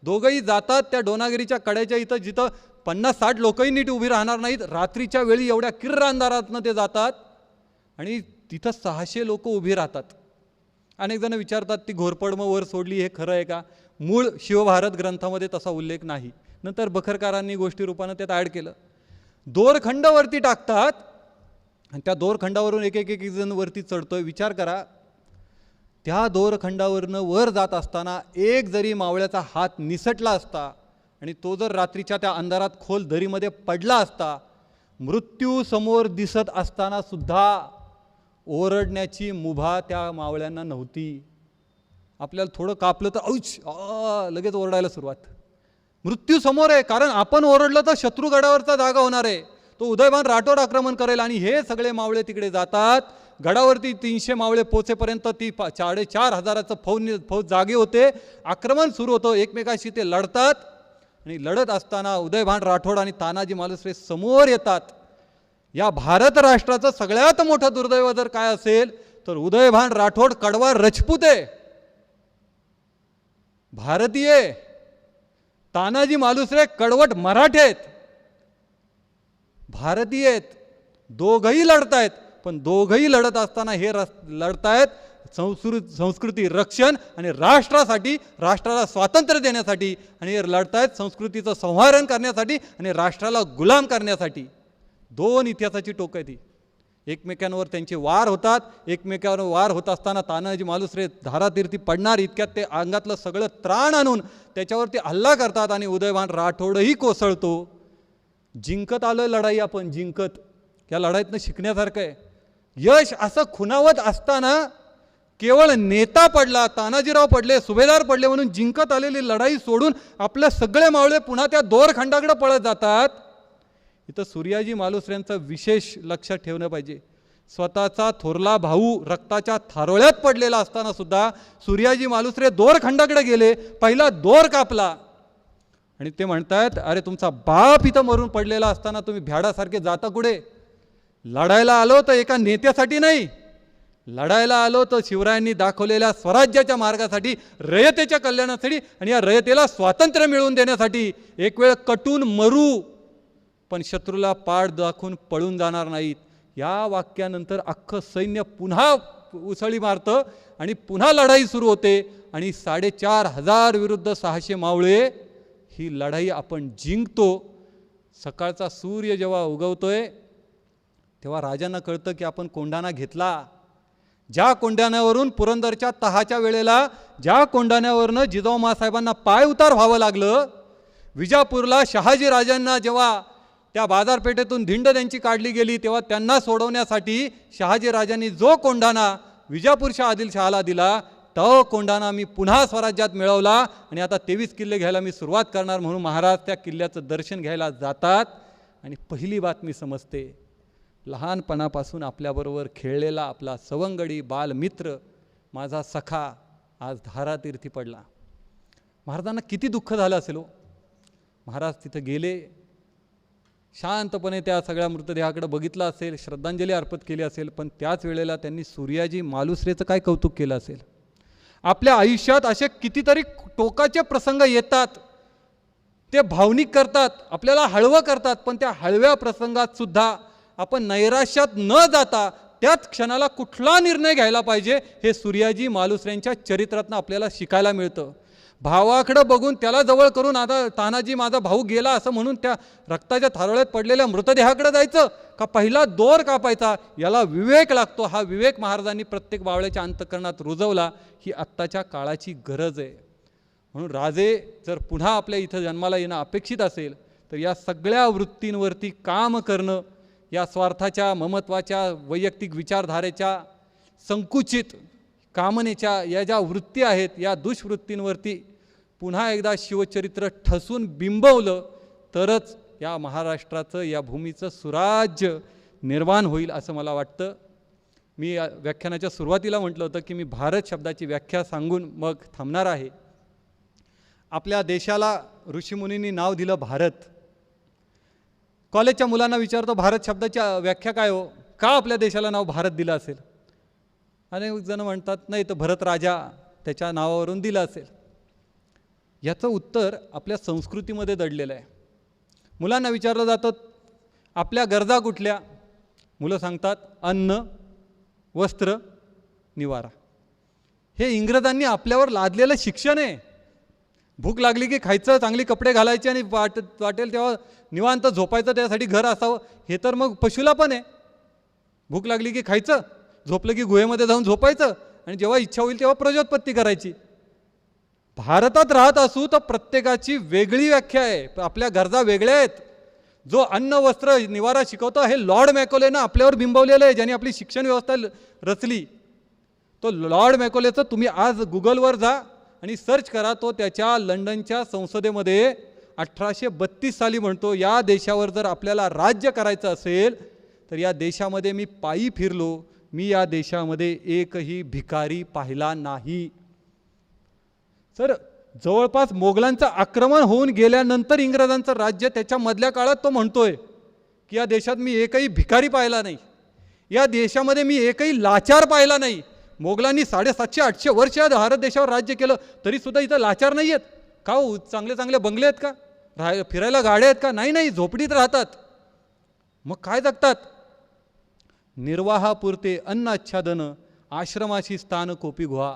दोघंही जातात त्या डोनागिरीच्या कड्याच्या इथं, जिथं 50-60 लोकही नीट उभी राहणार नाहीत. रात्रीच्या वेळी एवढ्या किर्र अंधारातनं ते जातात आणि तिथं 600 लोक उभी राहतात. अनेक जण विचारतात ती घोरपड मग वर सोडली, हे खरं आहे का? मूळ शिवभारत ग्रंथामध्ये तसा उल्लेख नाही. नंतर बखरकारांनी गोष्टी रूपानं त्यात ॲड केलं. दोरखंड वरती टाकतात आणि त्या दोरखंडावरून एक जण वरती चढतोय. विचार करा, त्या दोरखंडावरनं वर जात असताना एक जरी मावळ्याचा हात निसटला असता आणि तो जर रात्रीच्या त्या अंधारात खोल दरीमध्ये पडला असता, मृत्यू समोर दिसत असताना सुद्धा ओरडण्याची मुभा त्या मावळ्यांना नव्हती. आपल्याला थोडं कापलं तर औच लगेच ओरडायला सुरुवात. मृत्यू समोर आहे, कारण आपण ओरडलं तर शत्रुगडावरचा जागा होणार आहे. तो उदयभान राठोड आक्रमण करेल आणि हे सगळे मावळे तिकडे जातात. गडावरती 300 मावळे पोचेपर्यंत ती 4,500 फौज जागे होते. आक्रमण सुरू होतं, एकमेकाशी ते लढतात आणि लढत असताना उदयभान राठोड आणि तानाजी मालुसरे समोर येतात. या भारत राष्ट्राचं सगळ्यात मोठं दुर्दैव जर काय असेल तर उदयभान राठोड कडवा रजपूत आहे, भारतीय. तानाजी मालुसरे कडवट मराठे आहेत, भारतीय आहेत. दोघंही लढतायत, पण दोघंही लढत असताना हे लढतायत संस्कृती रक्षण आणि राष्ट्रासाठी, राष्ट्राला स्वातंत्र्य देण्यासाठी. आणि हे लढतायत संस्कृतीचं संवर्धन करण्यासाठी आणि राष्ट्राला गुलाम करण्यासाठी. दोन इतिहासाची टोकं आहेत ही. एकमेकांवर त्यांचे वार होतात. एकमेकांवर वार होत असताना तानाजी मालुसरे धारातीर्थी पडणार इतक्यात ते अंगातलं सगळं त्राण आणून त्याच्यावरती हल्ला करतात आणि उदयभान राठोडही कोसळतो. जिंकत आलं लढाई आपण, जिंकत. या लढाईतनं शिकण्यासारखं आहे. यश असं खुणावत असताना केवळ नेता पडला, तानाजीराव पडले, सुभेदार पडले म्हणून जिंकत आलेली लढाई सोडून आपले सगळे मावळे पुन्हा त्या दोरखंडाकडे पळत जातात. इथं सूर्याजी मालुसरेंचं विशेष लक्षात ठेवणं पाहिजे. स्वतःचा थोरला भाऊ रक्ताच्या थारोळ्यात पडलेला असताना सुद्धा सूर्याजी मालुसरे दोरखंडाकडे गेले, पहिला दोर कापला आणि ते म्हणतात, अरे तुमचा बाप इथं मरून पडलेला असताना तुम्ही भ्याडासारखे जाता कुठे? लढायला आलो तर एका नेत्यासाठी नाही, लढायला आलो तर शिवरायांनी दाखवलेल्या स्वराज्याच्या मार्गासाठी, रयतेच्या कल्याणासाठी आणि या रयतेला स्वातंत्र्य मिळवून देण्यासाठी. एक वेळ कटून मरू पण शत्रूला पाठ दाखवून पळून जाणार नाहीत. या वाक्यानंतर अख्खं सैन्य पुन्हा उसळी मारतं आणि पुन्हा लढाई सुरू होते आणि 4,500 विरुद्ध 600 मावळे ही लढाई आपण जिंकतो. सकाळचा सूर्य जेव्हा उगवतोय तेव्हा राजांना कळतं की आपण कोंढाणा घेतला. ज्या कोंढाण्यावरून पुरंदरच्या तहाच्या वेळेला ज्या कोंढाण्यावरनं जिजाऊ माँसाहेबांना पाय उतार व्हावं लागलं, विजापूरला शहाजी राजांना जेव्हा त्या बाजारपेठेतून धिंड त्यांची काढली गेली तेव्हा त्यांना सोडवण्यासाठी शहाजी राजांनी जो कोंढाणा विजापूरच्या आदिलशहाला दिला तो कोंढाणा मी पुन्हा स्वराज्यात मिळवला आणि आता 23 किल्ले घ्यायला मी सुरुवात करणार म्हणून महाराज त्या किल्ल्याचं दर्शन घ्यायला जातात. आणि पहिली बातमी समजते, लहानपणापासून आपल्याबरोबर खेळलेला आपला सवंगडी बालमित्र माझा सखा आज धारातीर्थी पडला. महाराजांना किती दुःख झालं असेल हो. महाराज तिथं गेले, शांतपणे त्या सगळ्या मृतदेहाकडे बघितलं असेल, श्रद्धांजली अर्पित केली असेल, पण त्याच वेळेला त्यांनी सूर्याजी मालुसरेचं काय कौतुक केलं असेल. आपल्या आयुष्यात असे कितीतरी टोकाचे प्रसंग येतात, ते भावनिक करतात, आपल्याला हळवं करतात, पण त्या हळव्या प्रसंगात सुद्धा आपण नैराश्यात न जाता त्याच क्षणाला कुठला निर्णय घ्यायला पाहिजे हे सूर्याजी मालुसरेंच्या चरित्रातनं आपल्याला शिकायला मिळतं. भावाकडं बघून त्याला जवळ करून आता तानाजी माझा भाऊ गेला असं म्हणून त्या रक्ताच्या थारोळ्यात पडलेल्या मृतदेहाकडे जायचं का पहिला दोर कापायचा? याला विवेक लागतो. हा विवेक महाराजांनी प्रत्येक बावळ्याच्या अंतःकरणात रुजवला. ही आत्ताच्या काळाची गरज आहे. म्हणून राजे जर पुन्हा आपल्या इथं जन्माला येणं अपेक्षित असेल तर या सगळ्या वृत्तींवरती काम करणं, या स्वार्थाच्या, ममत्वाच्या, वैयक्तिक विचारधारेच्या, संकुचित कामनेच्या या ज्या वृत्ती आहेत या दुष्वृत्तींवरती पुन्हा एकदा शिवचरित्र ठसून बिंबवलं तरच या महाराष्ट्राचं, या भूमीचं सुराज्य निर्माण होईल असं मला वाटतं. मी व्याख्यानाच्या सुरुवातीला म्हटलं होतं की मी भारत शब्दाची व्याख्या सांगून मग थांबणार आहे. आपल्या देशाला ऋषीमुनींनी नाव दिलं भारत. कॉलेजच्या मुलांना विचारतो भारत शब्दाची व्याख्या काय हो, का आपल्या देशाला नाव भारत दिलं असेल? अनेक जण म्हणतात नाही तर भरत राजा त्याच्या नावावरून दिलं असेल. याचं उत्तर आपल्या संस्कृतीमध्ये दडलेलं आहे. मुलांना विचारलं जातं आपल्या गरजा कुठल्या? मुलं सांगतात अन्न, वस्त्र, निवारा. हे इंग्रजांनी आपल्यावर लादलेलं शिक्षण आहे. भूक लागली की खायचं, चांगली कपडे घालायचे आणि वाटेल तेव्हा निवांत झोपायचं, त्यासाठी घर असावं. हे तर मग पशुला पण आहे. भूक लागली की खायचं, झोपलं की गुहेमध्ये जाऊन झोपायचं आणि जेव्हा इच्छा होईल तेव्हा प्रजोत्पत्ती करायची. भारतात राहत असू तर प्रत्येकाची वेगळी व्याख्या आहे. आपल्या गरजा वेगळ्या आहेत. जो अन्न, वस्त्र, निवारा शिकवतो हे लॉर्ड मॅकोलेनं आपल्यावर बिंबवलेलं आहे, ज्यांनी आपली शिक्षण व्यवस्था रचली. तो लॉर्ड मॅकोलेचं तुम्ही आज गुगलवर जा आणि सर्च करा. तो त्याच्या लंडनच्या संसदेमध्ये 1832 साली म्हणतो, या देशावर जर आपल्याला राज्य करायचं असेल तर या देशामध्ये मी पायी फिरलो, मी या देशामध्ये एकही भिकारी पाहिला नाही. सर, जवळपास मोगलांचं आक्रमण होऊन गेल्यानंतर इंग्रजांचं राज्य, त्याच्या मधल्या काळात तो म्हणतोय की या देशात मी एकही भिकारी पाहिला नाही, या देशामध्ये मी एकही लाचार पाहिला नाही. मोगलांनी 750-800 वर्ष या भारत देशावर राज्य केलं, तरीसुद्धा इथं लाचार नाही आहेत का? हो, चांगले चांगले बंगले आहेत का? फिरायला गाड्या आहेत का? नाही, झोपडीत राहतात. मग काय जगतात? निर्वाहापुरते अन्न आच्छादन, आश्रमाशी स्थान कोपी गुहा,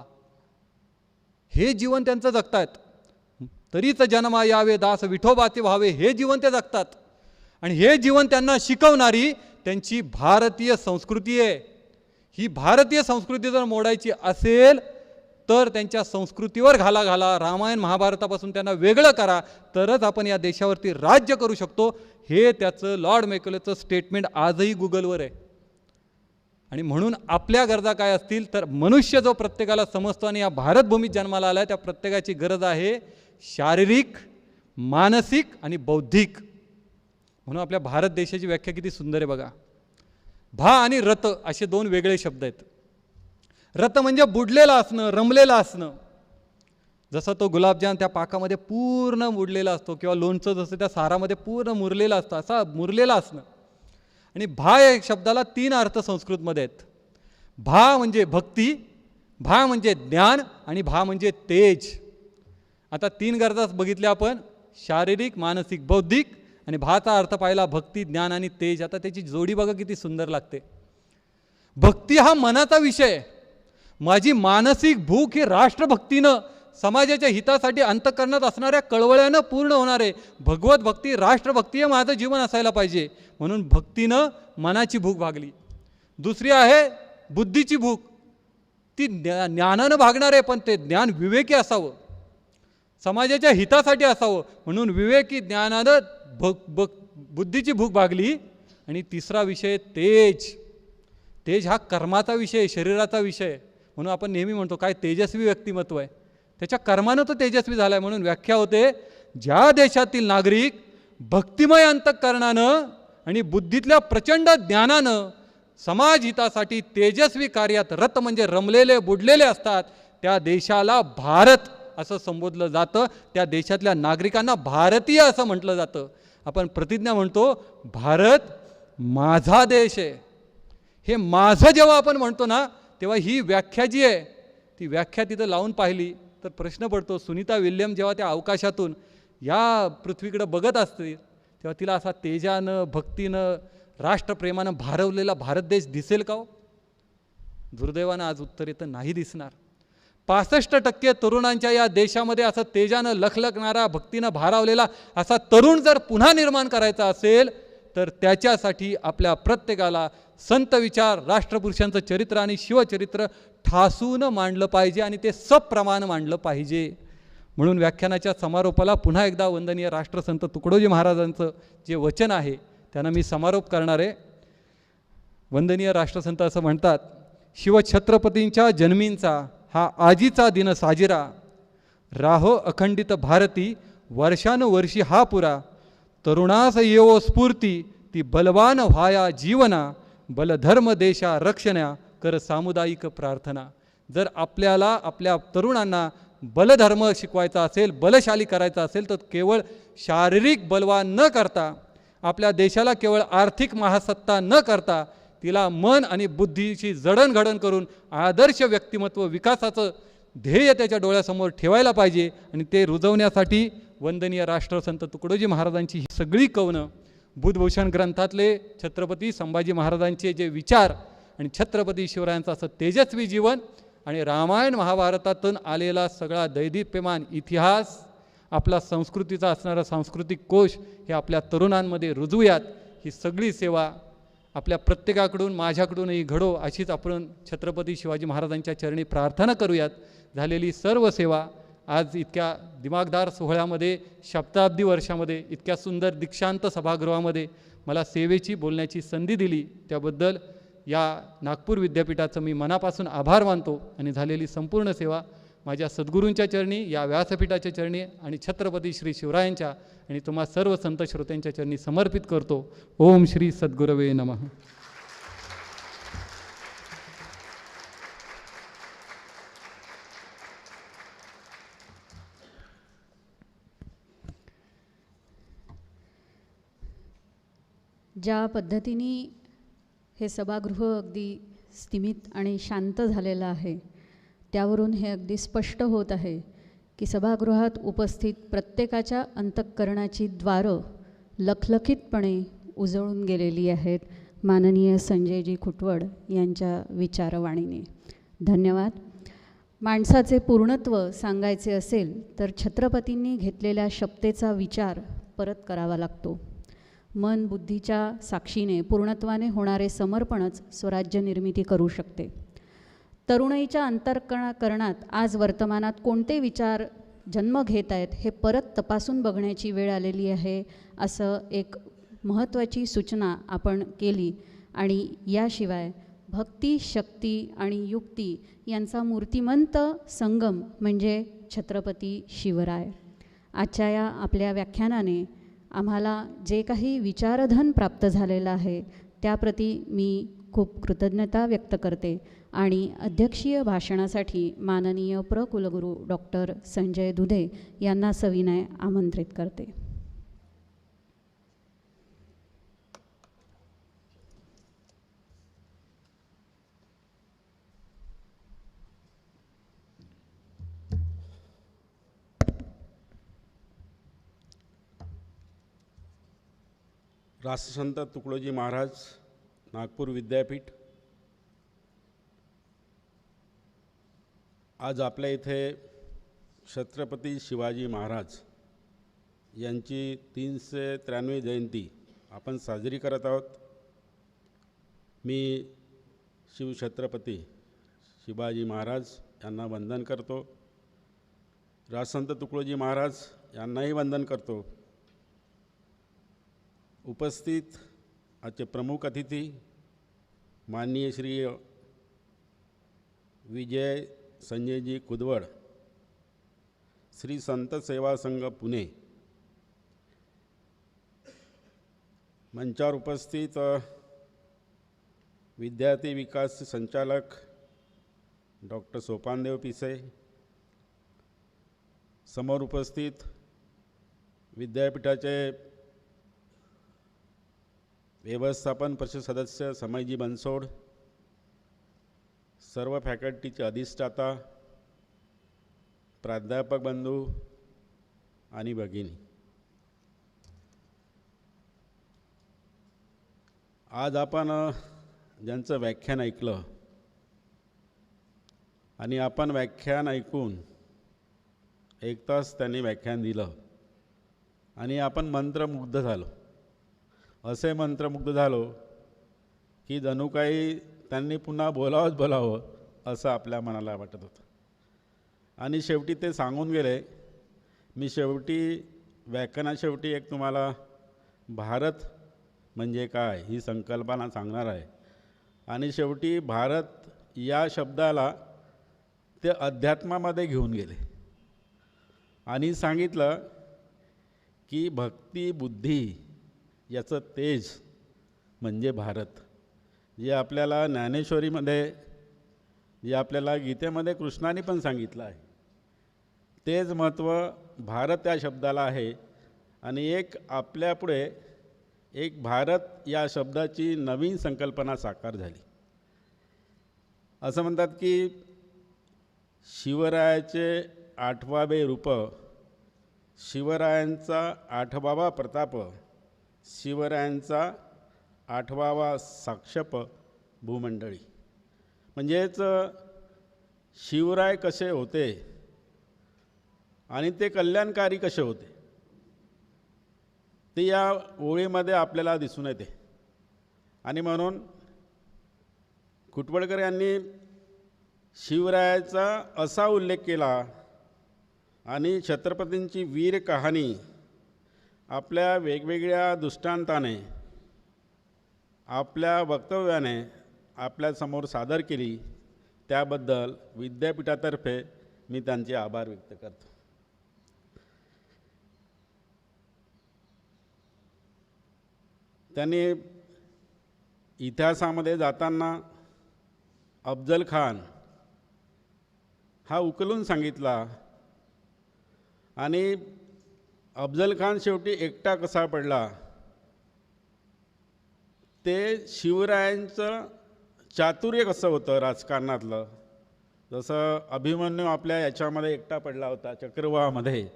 हे जीवन त्यांचं जगतात. तरीच जन्मा यावे दास विठोबाचे व्हावे, हे जीवन ते जगतात. आणि हे जीवन त्यांना शिकवणारी त्यांची भारतीय संस्कृती आहे. ही भारतीय संस्कृती जर मोडायची असेल तर त्यांच्या संस्कृतीवर घाला रामायण महाभारतापासून त्यांना वेगळं करा, तरच आपण या देशावरती राज्य करू शकतो. हे त्याचं लॉर्ड मॅकॉलेचं स्टेटमेंट आजही गुगलवर आहे. आणि म्हणून आपल्या गरजा काय असतील तर मनुष्य जो प्रत्येकाला समजतो आणि या भारतभूमीत जन्माला आला आहे, त्या प्रत्येकाची गरज आहे शारीरिक, मानसिक आणि बौद्धिक. म्हणून आपल्या भारत देशाची व्याख्या किती सुंदर आहे बघा. भा आणि रत असे दोन वेगळे शब्द आहेत. रत म्हणजे बुडलेला असणं, रमलेला असणं. जसं तो गुलाबजाम त्या पाकामध्ये पूर्ण बुडलेला असतो, किंवा लोणचं जसं त्या सारामध्ये पूर्ण मुरलेला असतं, असा मुरलेला असणं. आणि भा या शब्दाला 3 अर्थ संस्कृतमध्ये आहेत. भा म्हणजे भक्ती, भा म्हणजे ज्ञान आणि भा म्हणजे तेज. आता 3 गरजा बघितल्या आपण, शारीरिक, मानसिक, बौद्धिक. आणि भाचा अर्थ पाहिला भक्ती, ज्ञान आणि तेज. आता त्याची जोडी बघा किती सुंदर लागते. भक्ती हा मनाचा विषय. माझी मानसिक भूक ही राष्ट्रभक्तीनं, समाजाच्या हितासाठी अंतःकरणात असणाऱ्या कळवळ्यानं पूर्ण होणार आहे. भगवत भक्ती, राष्ट्रभक्ती हे माझं जीवन असायला पाहिजे. म्हणून भक्तीनं मनाची भूक भागली. दुसरी आहे बुद्धीची भूक. ती ज्ञानानं भागणार आहे, पण ते ज्ञान विवेकी असावं, समाजाच्या हितासाठी असावं. म्हणून विवेकी ज्ञानानं बुद्धीची भूक भागली. आणि तिसरा विषय तेज. तेज हा कर्माचा विषय, शरीराचा विषय. म्हणून आपण नेहमी म्हणतो काय तेजस्वी व्यक्तिमत्व आहे, त्याच्या कर्मानं तो तेजस्वी झाला आहे. म्हणून व्याख्या होते, ज्या देशातील नागरिक भक्तिमय अंतःकरणानं आणि बुद्धीतल्या प्रचंड ज्ञानानं समाज हितासाठी तेजस्वी कार्यात रत म्हणजे रमलेले, बुडलेले असतात, त्या देशाला भारत असं संबोधलं जातं. त्या देशातल्या नागरिकांना भारतीय असं म्हटलं जातं. आपण प्रतिज्ञा म्हणतो, भारत माझा देश आहे. हे माझं जेव्हा आपण म्हणतो ना, तेव्हा ही व्याख्या जी आहे ती व्याख्या तिथं लावून पाहिली तर प्रश्न पडतो, सुनीता विल्यम जेव्हा त्या अवकाशातून या पृथ्वीकडे बघत असते तेव्हा तिला असा तेजानं, भक्तीनं, राष्ट्रप्रेमानं भारवलेला भारत देश दिसेल का हो? दुर्दैवानं आज उत्तर येतं नाही दिसणार. 65% तरुणांच्या या देशामध्ये असं तेजानं लखलखणारा, भक्तीनं भारावलेला असा तरुण जर पुन्हा निर्माण करायचा असेल तर त्याच्यासाठी आपल्या प्रत्येकाला संत विचार, राष्ट्रपुरुषांचं चरित्र आणि शिवचरित्र ठासून मांडलं पाहिजे आणि ते सप्रमाण मांडलं पाहिजे. म्हणून व्याख्यानाच्या समारोपाला पुन्हा एकदा वंदनीय राष्ट्रसंत तुकडोजी महाराजांचं जे वचन आहे त्यांना मी समारोप करणार आहे. वंदनीय राष्ट्रसंत असं म्हणतात, शिवछत्रपतींच्या जन्मींचा हा आजीचा दिन साजिरा, राहो अखंडित भारती वर्षानुवर्षी हा पुरा, तरुणास येवो स्फूर्ती ती बलवान व्हाया जीवना, बलधर्म देशा रक्षण्या कर सामुदायिक प्रार्थना. जर आपल्याला आपल्या तरुणांना बलधर्म शिकवायचा असेल, बलशाली करायचा असेल तर केवळ शारीरिक बलवान न करता, आपल्या देशाला केवळ आर्थिक महासत्ता न करता, तिला मन आणि बुद्धीची जडणघडण करून आदर्श व्यक्तिमत्व विकासाचं ध्येय त्याच्या डोळ्यासमोर ठेवायला पाहिजे. आणि ते रुजवण्यासाठी वंदनीय राष्ट्रसंत तुकडोजी महाराजांची ही सगळी कवनं, बुधभूषण ग्रंथातले छत्रपती संभाजी महाराजांचे जे विचार आणि छत्रपती शिवरायांचं असं तेजस्वी जीवन आणि रामायण महाभारतातून आलेला सगळा दैदिप्यमान इतिहास, आपला संस्कृतीचा असणारा सांस्कृतिक कोश हे आपल्या तरुणांमध्ये रुजवूयात. ही सगळी सेवा आपल्या प्रत्येकाकडून, माझ्याकडूनही घडो अशीच आपण छत्रपती शिवाजी महाराजांच्या चरणी प्रार्थना करूयात. झालेली सर्व सेवा आज इतक्या दिमागदार सोहळ्यामध्ये, शताब्दी वर्षामध्ये, इतक्या सुंदर दीक्षांत सभागृहामध्ये मला सेवेची बोलण्याची संधी दिली त्याबद्दल या नागपूर विद्यापीठाचं मी मनापासून आभार मानतो. आणि झालेली संपूर्ण सेवा माझ्या सद्गुरूंच्या चरणी, या व्यासपीठाच्या चरणी आणि छत्रपती श्री शिवरायांच्या आणि तुम्हा सर्व संत श्रोत्यांच्या चरणी समर्पित करतो. ओम श्री सद्गुरवे नमः. ज्या पद्धतीने हे सभागृह अगदी स्थिमित आणि शांत झालेलं आहे, त्यावरून हे अगदी स्पष्ट होत आहे की सभागृहात उपस्थित प्रत्येकाच्या अंतःकरणाची द्वारं लखलखितपणे उजळून गेलेली आहेत माननीय संजयजी खुटवड यांच्या विचारवाणीने. धन्यवाद. माणसाचे पूर्णत्व सांगायचे असेल तर छत्रपतींनी घेतलेल्या शपथेचा विचार परत करावा लागतो. मन बुद्धीच्या साक्षीने पूर्णत्वाने होणारे समर्पणच स्वराज्य निर्मिती करू शकते. तरुणाईच्या अंतःकरणात आज वर्तमानात कोणते विचार जन्म घेत आहेत हे परत तपासून बघण्याची वेळ आलेली आहे, असं एक महत्त्वाची सूचना आपण केली. आणि याशिवाय भक्ती, शक्ती आणि युक्ती यांचा मूर्तिमंत संगम म्हणजे छत्रपती शिवराय. आजच्या या आपल्या व्याख्यानाने आम्हाला जे काही विचारधन प्राप्त झालेलं आहे त्याप्रती मी खूप कृतज्ञता व्यक्त करते आणि अध्यक्षीय भाषणासाठी माननीय कुलगुरू डॉक्टर संजय दुधे यांना सविनय आमंत्रित करते. राष्ट्रसंत तुकडोजी महाराज नागपूर विद्यापीठ आज आपल्या इथे छत्रपती शिवाजी महाराज यांची 393वी जयंती आपण साजरी करत आहोत. मी शिवछत्रपती शिवाजी महाराज यांना वंदन करतो. राष्ट्रसंत तुकडोजी महाराज यांनाही वंदन करतो. उपस्थित आजचे प्रमुख अतिथी माननीय श्री विजय संजयजी खुदवड, श्री संत सेवा संघ पुणे, मंचावर उपस्थित विद्यार्थी विकास संचालक डॉक्टर सोपानदेव पिसे, समोर उपस्थित विद्यापीठाचे व्यवस्थापन परिषद सदस्य समयजी बनसोड, सर्व फॅकल्टीचे अधिष्ठाता, प्राध्यापक बंधू आणि भगिनी, आज आपण ज्यांचं व्याख्यान ऐकलं आणि आपण व्याख्यान ऐकून 1 तास त्यांनी व्याख्यान दिलं आणि आपण मंत्रमुग्ध झालो. असे मंत्रमुग्ध झालो की जणू काही त्यांनी पुन्हा बोलावं असं आपल्या मनाला वाटत होतं. आणि शेवटी ते सांगून गेले. मी शेवटी व्याख्यानाशेवटी एक तुम्हाला भारत म्हणजे काय ही संकल्पना सांगणार आहे. आणि शेवटी भारत या शब्दाला ते अध्यात्मामध्ये घेऊन गेले आणि सांगितलं की भक्ती बुद्धी याचं तेज म्हणजे भारत. जे आपल्याला ज्ञानेश्वरीमध्ये, जे आपल्याला गीतेमध्ये कृष्णाने पण सांगितलं आहे, तेच महत्त्व भारत या शब्दाला आहे. आणि एक आपल्यापुढे एक भारत या शब्दाची नवीन संकल्पना साकार झाली. असं म्हणतात की शिवरायाचे 8वावे रूप, शिवरायांचा 8वावा प्रताप, शिवरायांचा 8वावा साक्षप भूमंडळी. म्हणजेच शिवराय कसे होते आणि ते कल्याणकारी कसे होते ते या ओळीमध्ये आपल्याला दिसून येते. आणि म्हणून खुटवडकर यांनी शिवरायाचा असा उल्लेख केला आणि छत्रपतींची वीर कहाणी आपल्या वेगवेगळ्या दृष्टांताने, आपल्या वक्तव्याने आपल्यासमोर सादर केली. त्याबद्दल विद्यापीठातर्फे मी त्यांचे आभार व्यक्त करतो. त्यांनी इतिहासामध्ये जाताना अफजल खान हा उकलून सांगितला आणि अफजल खान शेवटी एकटा कसा पडला ते शिवरायांचं चातुर्य कसं होतं राजकारणातलं. जसं अभिमन्यू आपल्या याच्यामध्ये एकटा पडला होता चक्रव्यूहामध्ये,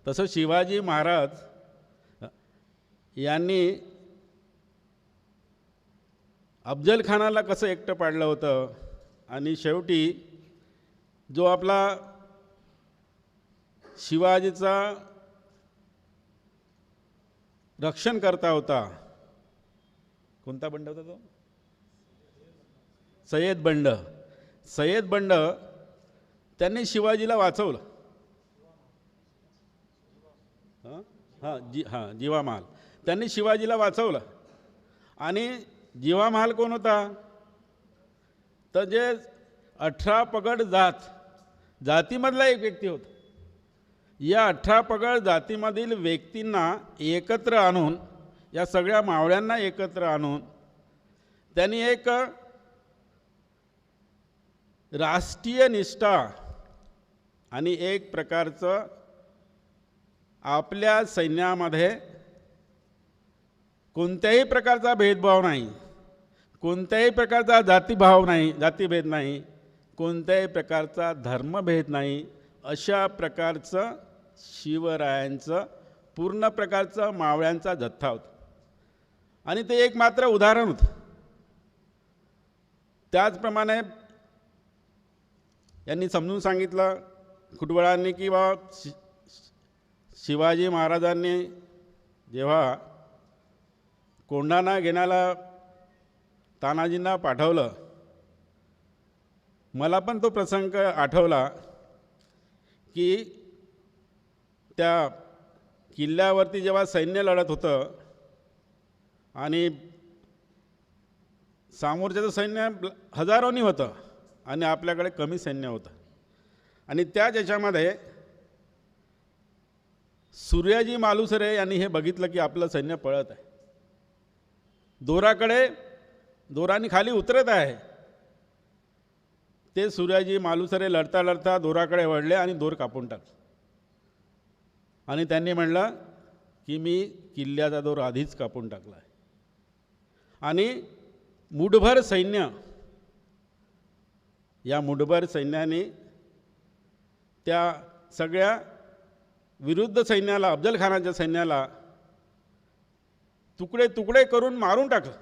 तसं शिवाजी महाराज यांनी अफजल खानाला कसं एकटं पाडलं होतं आणि शेवटी जो आपला शिवाजीचा रक्षण करता होता, कोणता बंड होता तो? सय्यद बंड त्यांनी शिवाजीला वाचवलं. जीवा महाल त्यांनी शिवाजीला वाचवलं. आणि जीवा महाल कोण होता? तर जे 18 पगड जातीमधला एक व्यक्ती होता. या 18 पगड जातीमधील व्यक्तींना एकत्र आणून, या सगळ्या मावळ्यांना एकत्र आणून त्यांनी एक राष्ट्रीय निष्ठा आणि एक प्रकारचं आपल्या सैन्यामध्ये कोणत्याही प्रकारचा भेदभाव नाही, कोणत्याही प्रकारचा जातीभेद नाही, कोणत्याही प्रकारचा धर्मभेद नाही, अशा प्रकारचं शिवरायांचं पूर्ण प्रकारचं मावळ्यांचा जथ्था होता. आणि ते एक मात्र उदाहरण होतं. त्याचप्रमाणे यांनी समजून सांगितलं खुटबळांनी की बा शिवाजी महाराजांनी जेव्हा कोंढाणा घेण्याला तानाजींना पाठवलं, मला पण तो प्रसंग आठवला की त्या किल्ल्यावरती जेव्हा सैन्य लढत होतं आणि समोरच्याचं सैन्य हजारोनी होतं आणि आपल्याकडे कमी सैन्य होतं, आणि त्याच याच्यामध्ये सूर्याजी मालुसरे यांनी हे बघितलं की आपलं सैन्य पळत आहे, दोराने खाली उतरत आहे. ते सूर्याजी मालुसरे लढता लढता दोराकडे वळले आणि दोर कापून टाकला. आणि त्यांनी म्हणलं की मी किल्ल्याचा दोर आधीच कापून टाकला आहे. आणि मुठभर सैन्य, या मुठभर सैन्याने त्या सगळ्या विरुद्ध सैन्याला, अफजल खानाच्या सैन्याला तुकडे तुकडे करून मारून टाकलं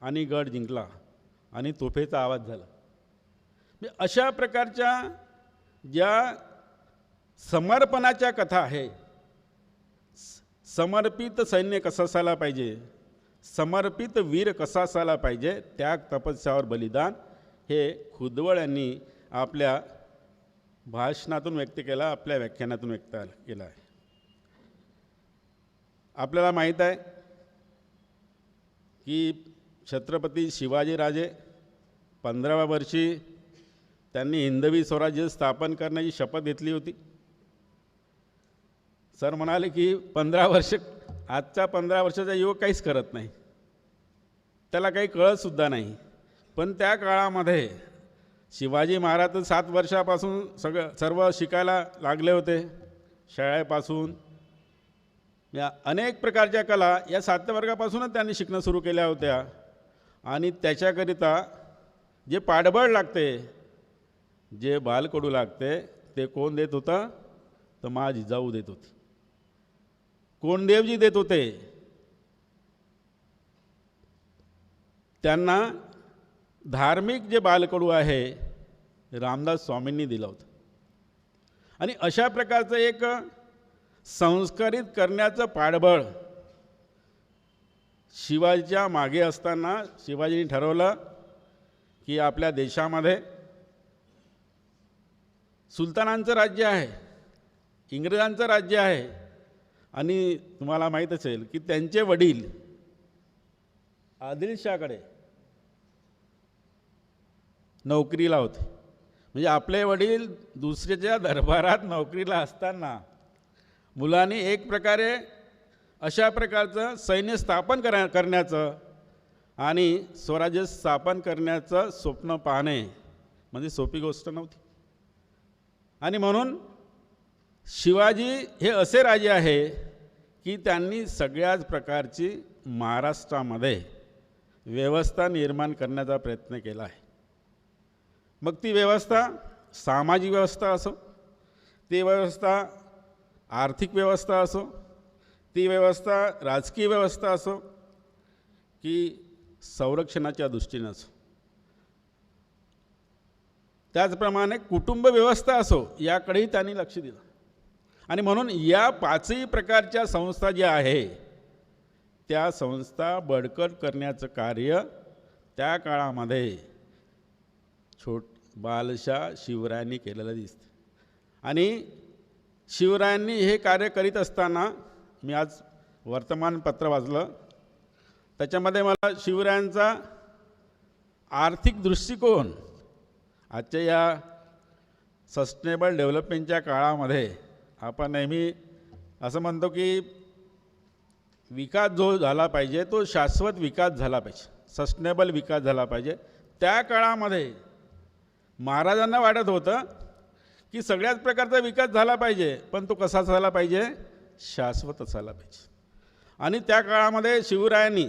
आणि गड जिंकला आणि तोफेचा आवाज झाला. अशा प्रकारच्या ज्या समर्पणाच्या कथा आहे, समर्पित सैन्य कसं असायला पाहिजे, समर्पित वीर कसा असायला पाहिजे, त्याग तपस्यावर बलिदान, हे खुदवळ यांनी आपल्या भाषणातून व्यक्त केला, आपल्या व्याख्यानातून व्यक्त केला आहे. आपल्याला माहीत आहे की छत्रपती शिवाजीराजे 15व्या वर्षी त्यांनी हिंदवी स्वराज्य स्थापन करण्याची शपथ घेतली होती. सर म्हणाले की 15 वर्ष, आजचा 15 वर्षाचा युवक काहीच करत नाही, त्याला काही कळतसुद्धा नाही. पण त्या काळामध्ये शिवाजी महाराज 7 वर्षापासून सर्व शिकायला लागले होते. शाळेपासून या अनेक प्रकारच्या कला या 7व्या वर्गापासूनच त्यांनी शिकणं सुरू केल्या होत्या. आणि त्याच्याकरिता जे पाठबळ लागते, जे बालकडू लागते, ते कोण देत होतं? तर मा जिजाऊ देत होती, कोंडदेवजी देत होते. त्यांना धार्मिक जे बालकडू आहे रामदास स्वामींनी दिलं होतं. आणि अशा प्रकारचं एक संस्कारित करण्याचं पाठबळ शिवाजीच्या मागे असताना शिवाजींनी ठरवलं की आपल्या देशामध्ये सुलतानांचं राज्य आहे, इंग्रजांचं राज्य आहे. आणि तुम्हाला माहीत असेल की त्यांचे वडील आदिलशाहकडे नोकरीला होते. म्हणजे आपले वडील दुसऱ्याच्या दरबारात नोकरीला असताना मुलांनी एक प्रकारे अशा प्रकारचं सैन्य स्थापन करण्याचं आणि स्वराज्य स्थापन करण्याचं स्वप्न पाहणे म्हणजे सोपी गोष्ट नव्हती. आणि म्हणून शिवाजी हे असे राजे आहे की त्यांनी सगळ्याच प्रकारची महाराष्ट्रामध्ये व्यवस्था निर्माण करण्याचा प्रयत्न केला आहे. मग ती व्यवस्था सामाजिक व्यवस्था असो, ती व्यवस्था आर्थिक व्यवस्था असो, ती व्यवस्था राजकीय व्यवस्था असो की संरक्षणाच्या दृष्टीनं असो, त्याचप्रमाणे कुटुंब व्यवस्था असो, याकडेही त्यांनी लक्ष दिलं. आणि म्हणून या पाचही प्रकारच्या संस्था ज्या आहे त्या संस्था बळकट करण्याचं कार्य त्या काळामध्ये बालशाह शिवरायांनी केलेलं दिसतं. आणि शिवरायांनी हे कार्य करीत असताना मी आज वर्तमानपत्र वाचलं, त्याच्यामध्ये मला शिवरायांचा आर्थिक दृष्टिकोन आजच्या या सस्टेनेबल डेव्हलपमेंटच्या काळामध्ये आपण नेहमी असं म्हणतो की विकास जो झाला पाहिजे तो शाश्वत विकास झाला पाहिजे, सस्टेनेबल विकास झाला पाहिजे. त्या काळामध्ये महाराजांना वाटत होतं की सगळ्याच प्रकारचा विकास झाला पाहिजे, पण तो कसा झाला पाहिजे, शाश्वत झाला पाहिजे. आणि त्या काळामध्ये शिवरायांनी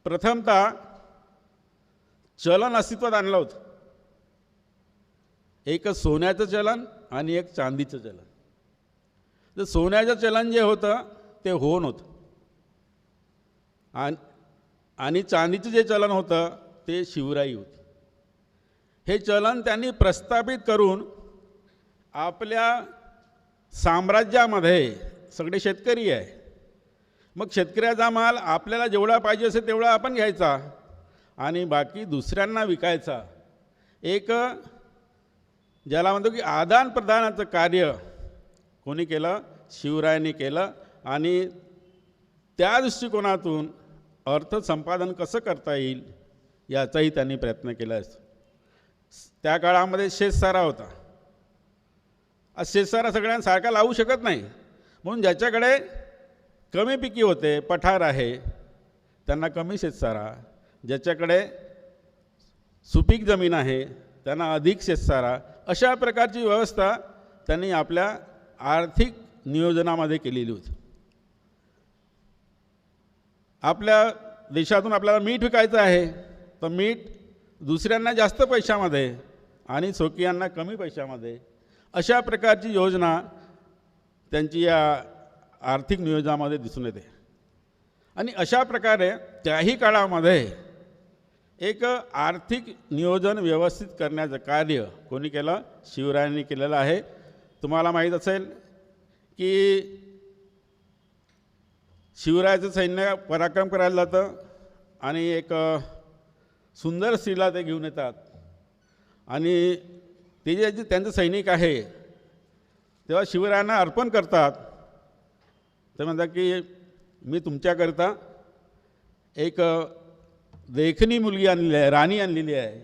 प्रथमतः चलन अस्तित्वात आणलं होतं. एक सोन्याचं चलन आणि एक चांदीचं चलन. तर सोन्याचं चलन जे होतं ते होन होतं आणि चांदीचं जे चलन होतं ते शिवराई होती. हे चलन त्यांनी प्रस्थापित करून आपल्या साम्राज्यामध्ये सगळे शेतकरी आहे, मग शेतकऱ्याचा माल आपल्याला जेवढा पाहिजे असेल तेवढा आपण घ्यायचा आणि बाकी दुसऱ्यांना विकायचा. एक ज्याला म्हणतो की आदान प्रदानाचं कार्य कोणी केलं, शिवरायांनी केलं. आणि त्या दृष्टिकोनातून अर्थसंपादन कसं करता येईल याचाही त्यांनी प्रयत्न केला असतो. त्या काळामध्ये शेतसारा होता. शेतसारा सगळ्यांसारखा लावू शकत नाही, म्हणून ज्याच्याकडे कमी पिकी होते, पठार आहे, त्यांना कमी शेतसारा, ज्याच्याकडे सुपीक जमीन आहे त्यांना अधिक शेतसारा, अशा प्रकारची व्यवस्था त्यांनी आपल्या आर्थिक नियोजनामध्ये केलेली होती. आपल्या देशातून आपल्याला मीठ विकायचं आहे तर मीठ दुसऱ्यांना जास्त पैशामध्ये आणि स्वकीयांना कमी पैशामध्ये, अशा प्रकारची योजना त्यांची या आर्थिक नियोजनामध्ये दिसून येते. आणि अशा प्रकारे त्याही काळामध्ये एक आर्थिक नियोजन व्यवस्थित करण्याचं कार्य कोणी केलं, शिवरायांनी केलेलं आहे. तुम्हाला माहीत असेल की शिवरायाचं सैन्य पराक्रम करायला जातं आणि एक सुंदर स्त्रीला ते घेऊन येतात आणि ते जे त्यांचं सैनिक आहे तेव्हा शिवरायांना अर्पण करतात. ते म्हणतात की मी तुमच्याकरता एक देखणी मुलगी आणलेली आहे, राणी आणलेली आहे.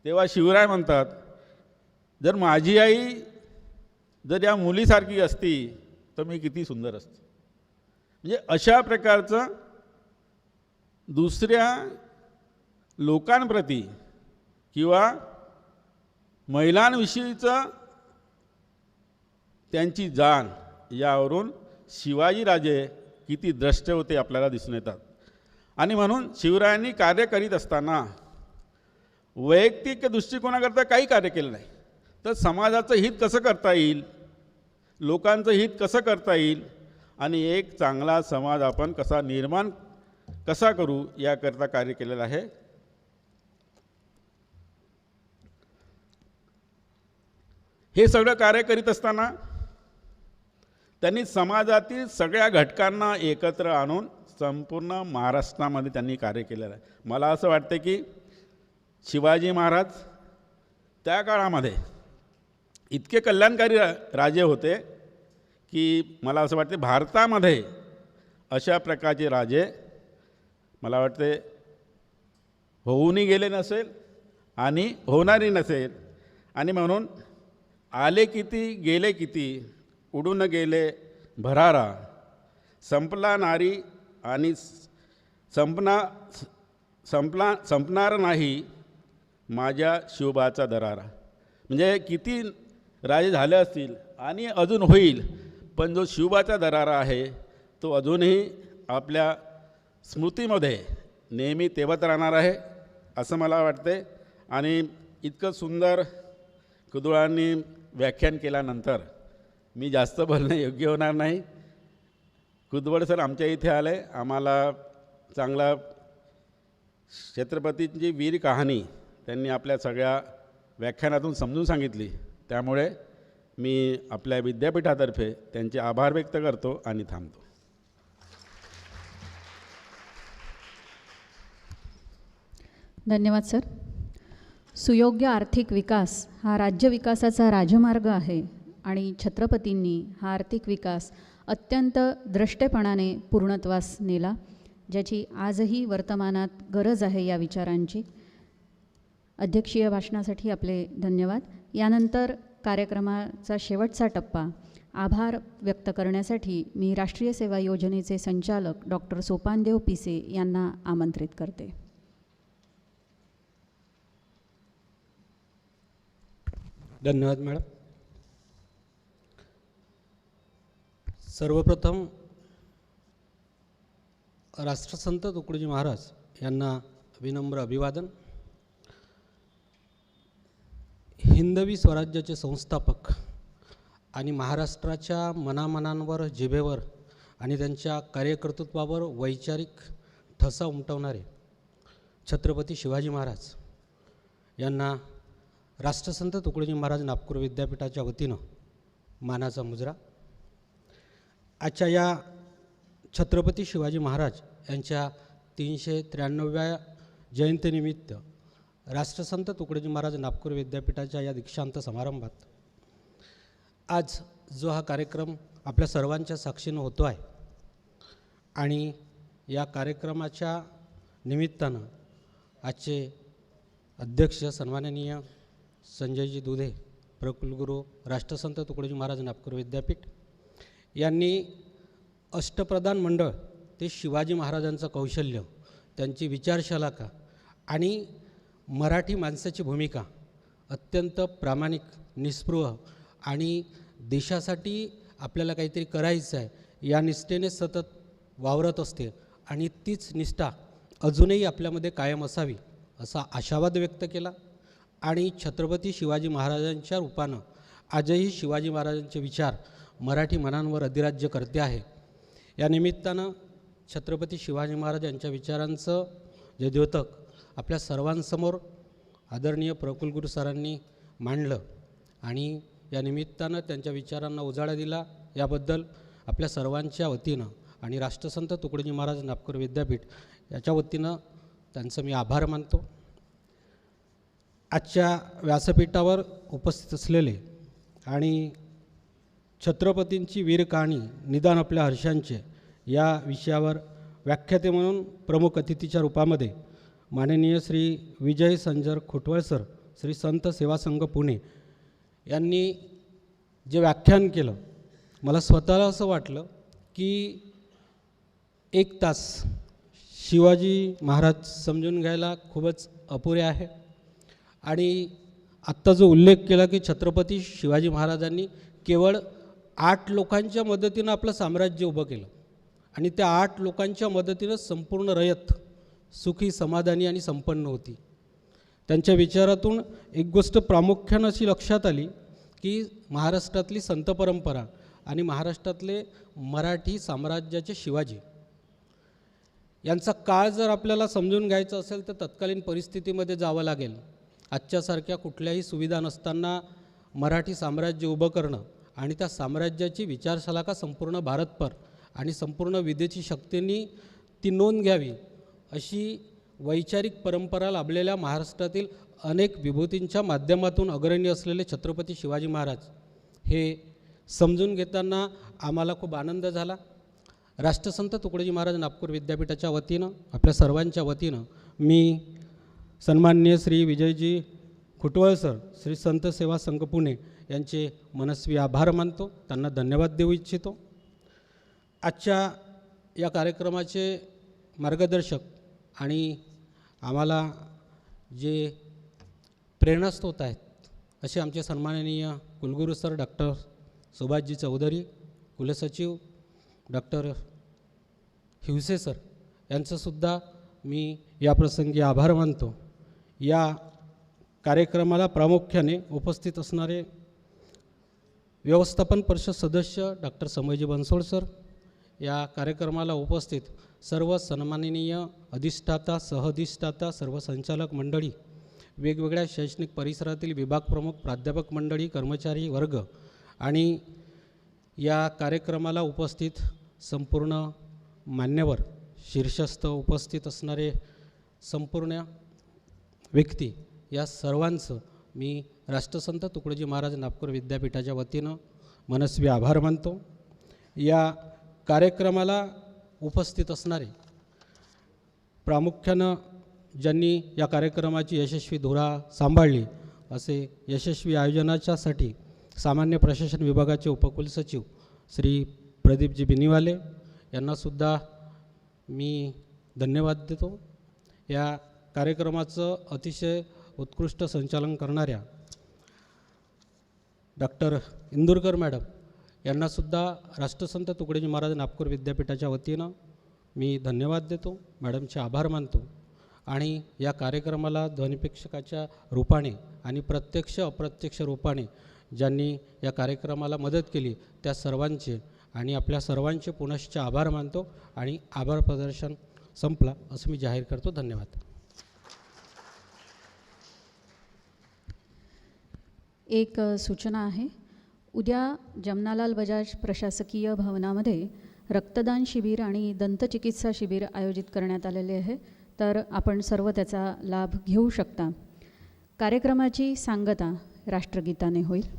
तेव्हा शिवराय म्हणतात जर माझी आई जर या मुलीसारखी असती तर मी किती सुंदर असतो. म्हणजे अशा प्रकारचं दुसऱ्या लोकांप्रती किंवा महिलांविषयीचं त्यांची जाण यावरून शिवाजीराजे किती द्रष्ट होते आपल्याला दिसून येतात. आणि म्हणून शिवरायांनी कार्य करीत असताना वैयक्तिक दृष्टिकोनाकरता काही कार्य केलं नाही, तर समाजाचं हित कसं करता येईल, लोकांचं हित कसं करता येईल आणि एक चांगला समाज आपण कसा निर्माण कसा करू याकरता कार्य केलेलं आहे. हे सगळं कार्य करीत असताना त्यांनी समाजातील सगळ्या घटकांना एकत्र आणून संपूर्ण महाराष्ट्रामध्ये त्यांनी कार्य केलेलं आहे. मला असं वाटतं की शिवाजी महाराज त्या काळामध्ये इतके कल्याणकारी राजे होते की मला असं वाटते भारतामध्ये अशा प्रकारचे राजे मला वाटते होऊनही गेले नसेल आणि होणारी नसेल. आणि म्हणून आले किती गेले किती, उडून गेले भरारा, संपला नारी आणि संपणार नाही माझ्या शिवबाचा दरारा. म्हणजे किती राजे झाले असतील आणि अजून होईल, पण जो शिवबाचा दरारा आहे तो अजूनही आपल्या स्मृतीमध्ये नेहमी तेवत राहणार आहे असं मला वाटते. आणि इतकं सुंदर कुतूहलाने व्याख्यान केल्यानंतर मी जास्त बोलणं योग्य होणार नाही. कुतूहल सर आमच्या इथे आले, आम्हाला चांगला छत्रपतींची वीर कहाणी त्यांनी आपल्या सगळ्या व्याख्यानातून समजून सांगितली. त्यामुळे मी आपल्या विद्यापीठातर्फे त्यांचे आभार व्यक्त करतो आणि थांबतो. धन्यवाद सर. सुयोग्य आर्थिक विकास हा राज्य विकासाचा राजमार्ग आहे आणि छत्रपतींनी हा आर्थिक विकास अत्यंत द्रष्टेपणाने पूर्णत्वास नेला, ज्याची आजही वर्तमानात गरज आहे या विचारांची. अध्यक्षीय भाषणासाठी आपले धन्यवाद. यानंतर कार्यक्रमाचा शेवटचा टप्पा आभार व्यक्त करण्यासाठी मी राष्ट्रीय सेवा योजनेचे संचालक डॉक्टर सोपानदेव पिसे यांना आमंत्रित करते. धन्यवाद मॅडम. सर्वप्रथम राष्ट्रसंत तुकडोजी महाराज यांना विनम्र अभिवादन. हिंदवी स्वराज्याचे संस्थापक आणि महाराष्ट्राच्या मनामनांवर, जिभेवर आणि त्यांच्या कार्यकर्तृत्वावर वैचारिक ठसा उमटवणारे छत्रपती शिवाजी महाराज यांना राष्ट्रसंत तुकडोजी महाराज नागपूर विद्यापीठाच्या वतीनं मानाचा मुजरा. आजच्या या छत्रपती शिवाजी महाराज यांच्या 393व्या जयंतीनिमित्त राष्ट्रसंत तुकडोजी महाराज नागपूर विद्यापीठाच्या या दीक्षांत समारंभात आज जो हा कार्यक्रम आपल्या सर्वांच्या साक्षीनं होतो आहे आणि या कार्यक्रमाच्या निमित्तानं आजचे अध्यक्ष सन्माननीय संजयजी दुधे, प्रकुलगुरू राष्ट्रसंत तुकडोजी महाराज नागपूर विद्यापीठ यांनी अष्टप्रधान मंडळ ते शिवाजी महाराजांचं कौशल्य, त्यांची विचारशलाका आणि मराठी माणसाची भूमिका अत्यंत प्रामाणिक, निस्पृह आणि देशासाठी आपल्याला काहीतरी करायचं आहे या निष्ठेने सतत वावरत असते आणि तीच निष्ठा अजूनही आपल्यामध्ये कायम असावी असा आशावाद व्यक्त केला. आणि छत्रपती शिवाजी महाराजांच्या रूपानं आजही शिवाजी महाराजांचे विचार मराठी मनांवर अधिराज्य करते आहे. या निमित्तानं छत्रपती शिवाजी महाराज यांच्या विचारांचं जे द्योतक आपल्या सर्वांसमोर आदरणीय प्रकुलगुरू सरांनी मांडलं आणि या निमित्तानं त्यांच्या विचारांना उजाळा दिला, याबद्दल आपल्या सर्वांच्या वतीनं आणि राष्ट्रसंत तुकडोजी महाराज नागपूर विद्यापीठ याच्या वतीनं त्यांचं मी आभार मानतो. आजच्या व्यासपीठावर उपस्थित असलेले आणि छत्रपतींची वीर कहाणी निदान आपल्या हर्षांचे या विषयावर व्याख्याते म्हणून प्रमुख अतिथीच्या रूपामध्ये माननीय श्री विजय संजर खोटवळ सर, श्री संत सेवा संघ पुणे यांनी जे व्याख्यान केलं, मला स्वतःला असं वाटलं की 1 तास शिवाजी महाराज समजून घ्यायला खूपच अपुरे आहे. आणि आत्ता जो उल्लेख केला की छत्रपती शिवाजी महाराजांनी केवळ 8 लोकांच्या मदतीनं आपलं साम्राज्य उभं केलं आणि त्या 8 लोकांच्या मदतीनं संपूर्ण रयत सुखी, समाधानी आणि संपन्न होती. त्यांच्या विचारातून एक गोष्ट प्रामुख्यानं अशी लक्षात आली की महाराष्ट्रातली संत परंपरा आणि महाराष्ट्रातले मराठी साम्राज्याचे शिवाजी यांचा काळ जर आपल्याला समजून घ्यायचा असेल तर तत्कालीन परिस्थितीमध्ये जावं लागेल. आजच्यासारख्या कुठल्याही सुविधा नसताना मराठी साम्राज्य उभं करणं आणि त्या साम्राज्याची विचारशलाका संपूर्ण भारतभर आणि संपूर्ण विदेशी शक्तींनी ती नोंद घ्यावी अशी वैचारिक परंपरा लाभलेल्या महाराष्ट्रातील अनेक विभूतींच्या माध्यमातून अग्रणी असलेले छत्रपती शिवाजी महाराज हे समजून घेताना आम्हाला खूप आनंद झाला. राष्ट्रसंत तुकडोजी महाराज नागपूर विद्यापीठाच्या वतीनं, आपल्या सर्वांच्या वतीनं मी सन्माननीय श्री विजयजी खुटवळ सर, श्री संत सेवा संघ पुणे यांचे मनस्वी आभार मानतो, त्यांना धन्यवाद देऊ इच्छितो. आजच्या या कार्यक्रमाचे मार्गदर्शक आणि आम्हाला जे प्रेरणास्रोत आहेत असे आमचे सन्माननीय कुलगुरू सर डॉक्टर सुभाषजी चौधरी, कुलसचिव डॉक्टर हिवसे सर यांचंसुद्धा मी याप्रसंगी आभार मानतो. या कार्यक्रमाला प्रामुख्याने उपस्थित असणारे व्यवस्थापन परिषद सदस्य डॉक्टर समयजी बनसोड सर, या कार्यक्रमाला उपस्थित सर्व सन्माननीय अधिष्ठाता, सहअधिष्ठाता, सर्व संचालक मंडळी, वेगवेगळ्या शैक्षणिक परिसरातील विभाग प्रमुख, प्राध्यापक मंडळी, कर्मचारी वर्ग आणि या कार्यक्रमाला उपस्थित संपूर्ण मान्यवर, शीर्षस्थ उपस्थित असणारे संपूर्ण व्यक्ती, या सर्वांचं मी राष्ट्रसंत तुकडोजी महाराज नागपूर विद्यापीठाच्या वतीनं मनस्वी आभार मानतो. या कार्यक्रमाला उपस्थित असणारे प्रामुख्यानं ज्यांनी या कार्यक्रमाची यशस्वी धुरा सांभाळली असे यशस्वी आयोजनाच्यासाठी सामान्य प्रशासन विभागाचे उपकुलसचिव श्री प्रदीपजी बिनीवाले यांनासुद्धा मी धन्यवाद देतो. या कार्यक्रमाचं अतिशय उत्कृष्ट संचालन करणाऱ्या डॉक्टर इंदुरकर मॅडम यांनासुद्धा राष्ट्रसंत तुकडोजी महाराज नागपूर विद्यापीठाच्या वतीनं मी धन्यवाद देतो, मॅडमचे आभार मानतो. आणि या कार्यक्रमाला ध्वनिपेक्षकाच्या रूपाने आणि प्रत्यक्ष अप्रत्यक्ष रूपाने ज्यांनी या कार्यक्रमाला मदत केली त्या सर्वांचे आणि आपल्या सर्वांचे पुनश्च आभार मानतो आणि आभार प्रदर्शन संपला असं मी जाहीर करतो. धन्यवाद. एक सूचना आहे. उद्या जमनालाल बजाज प्रशासकीय भवनामध्ये रक्तदान शिबिर आणि दंतचिकित्सा शिबिर आयोजित करण्यात आलेले आहे, तर आपण सर्व त्याचा लाभ घेऊ शकता. कार्यक्रमाची सांगता राष्ट्रगीताने होईल.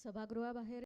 सभागृहाबाहेर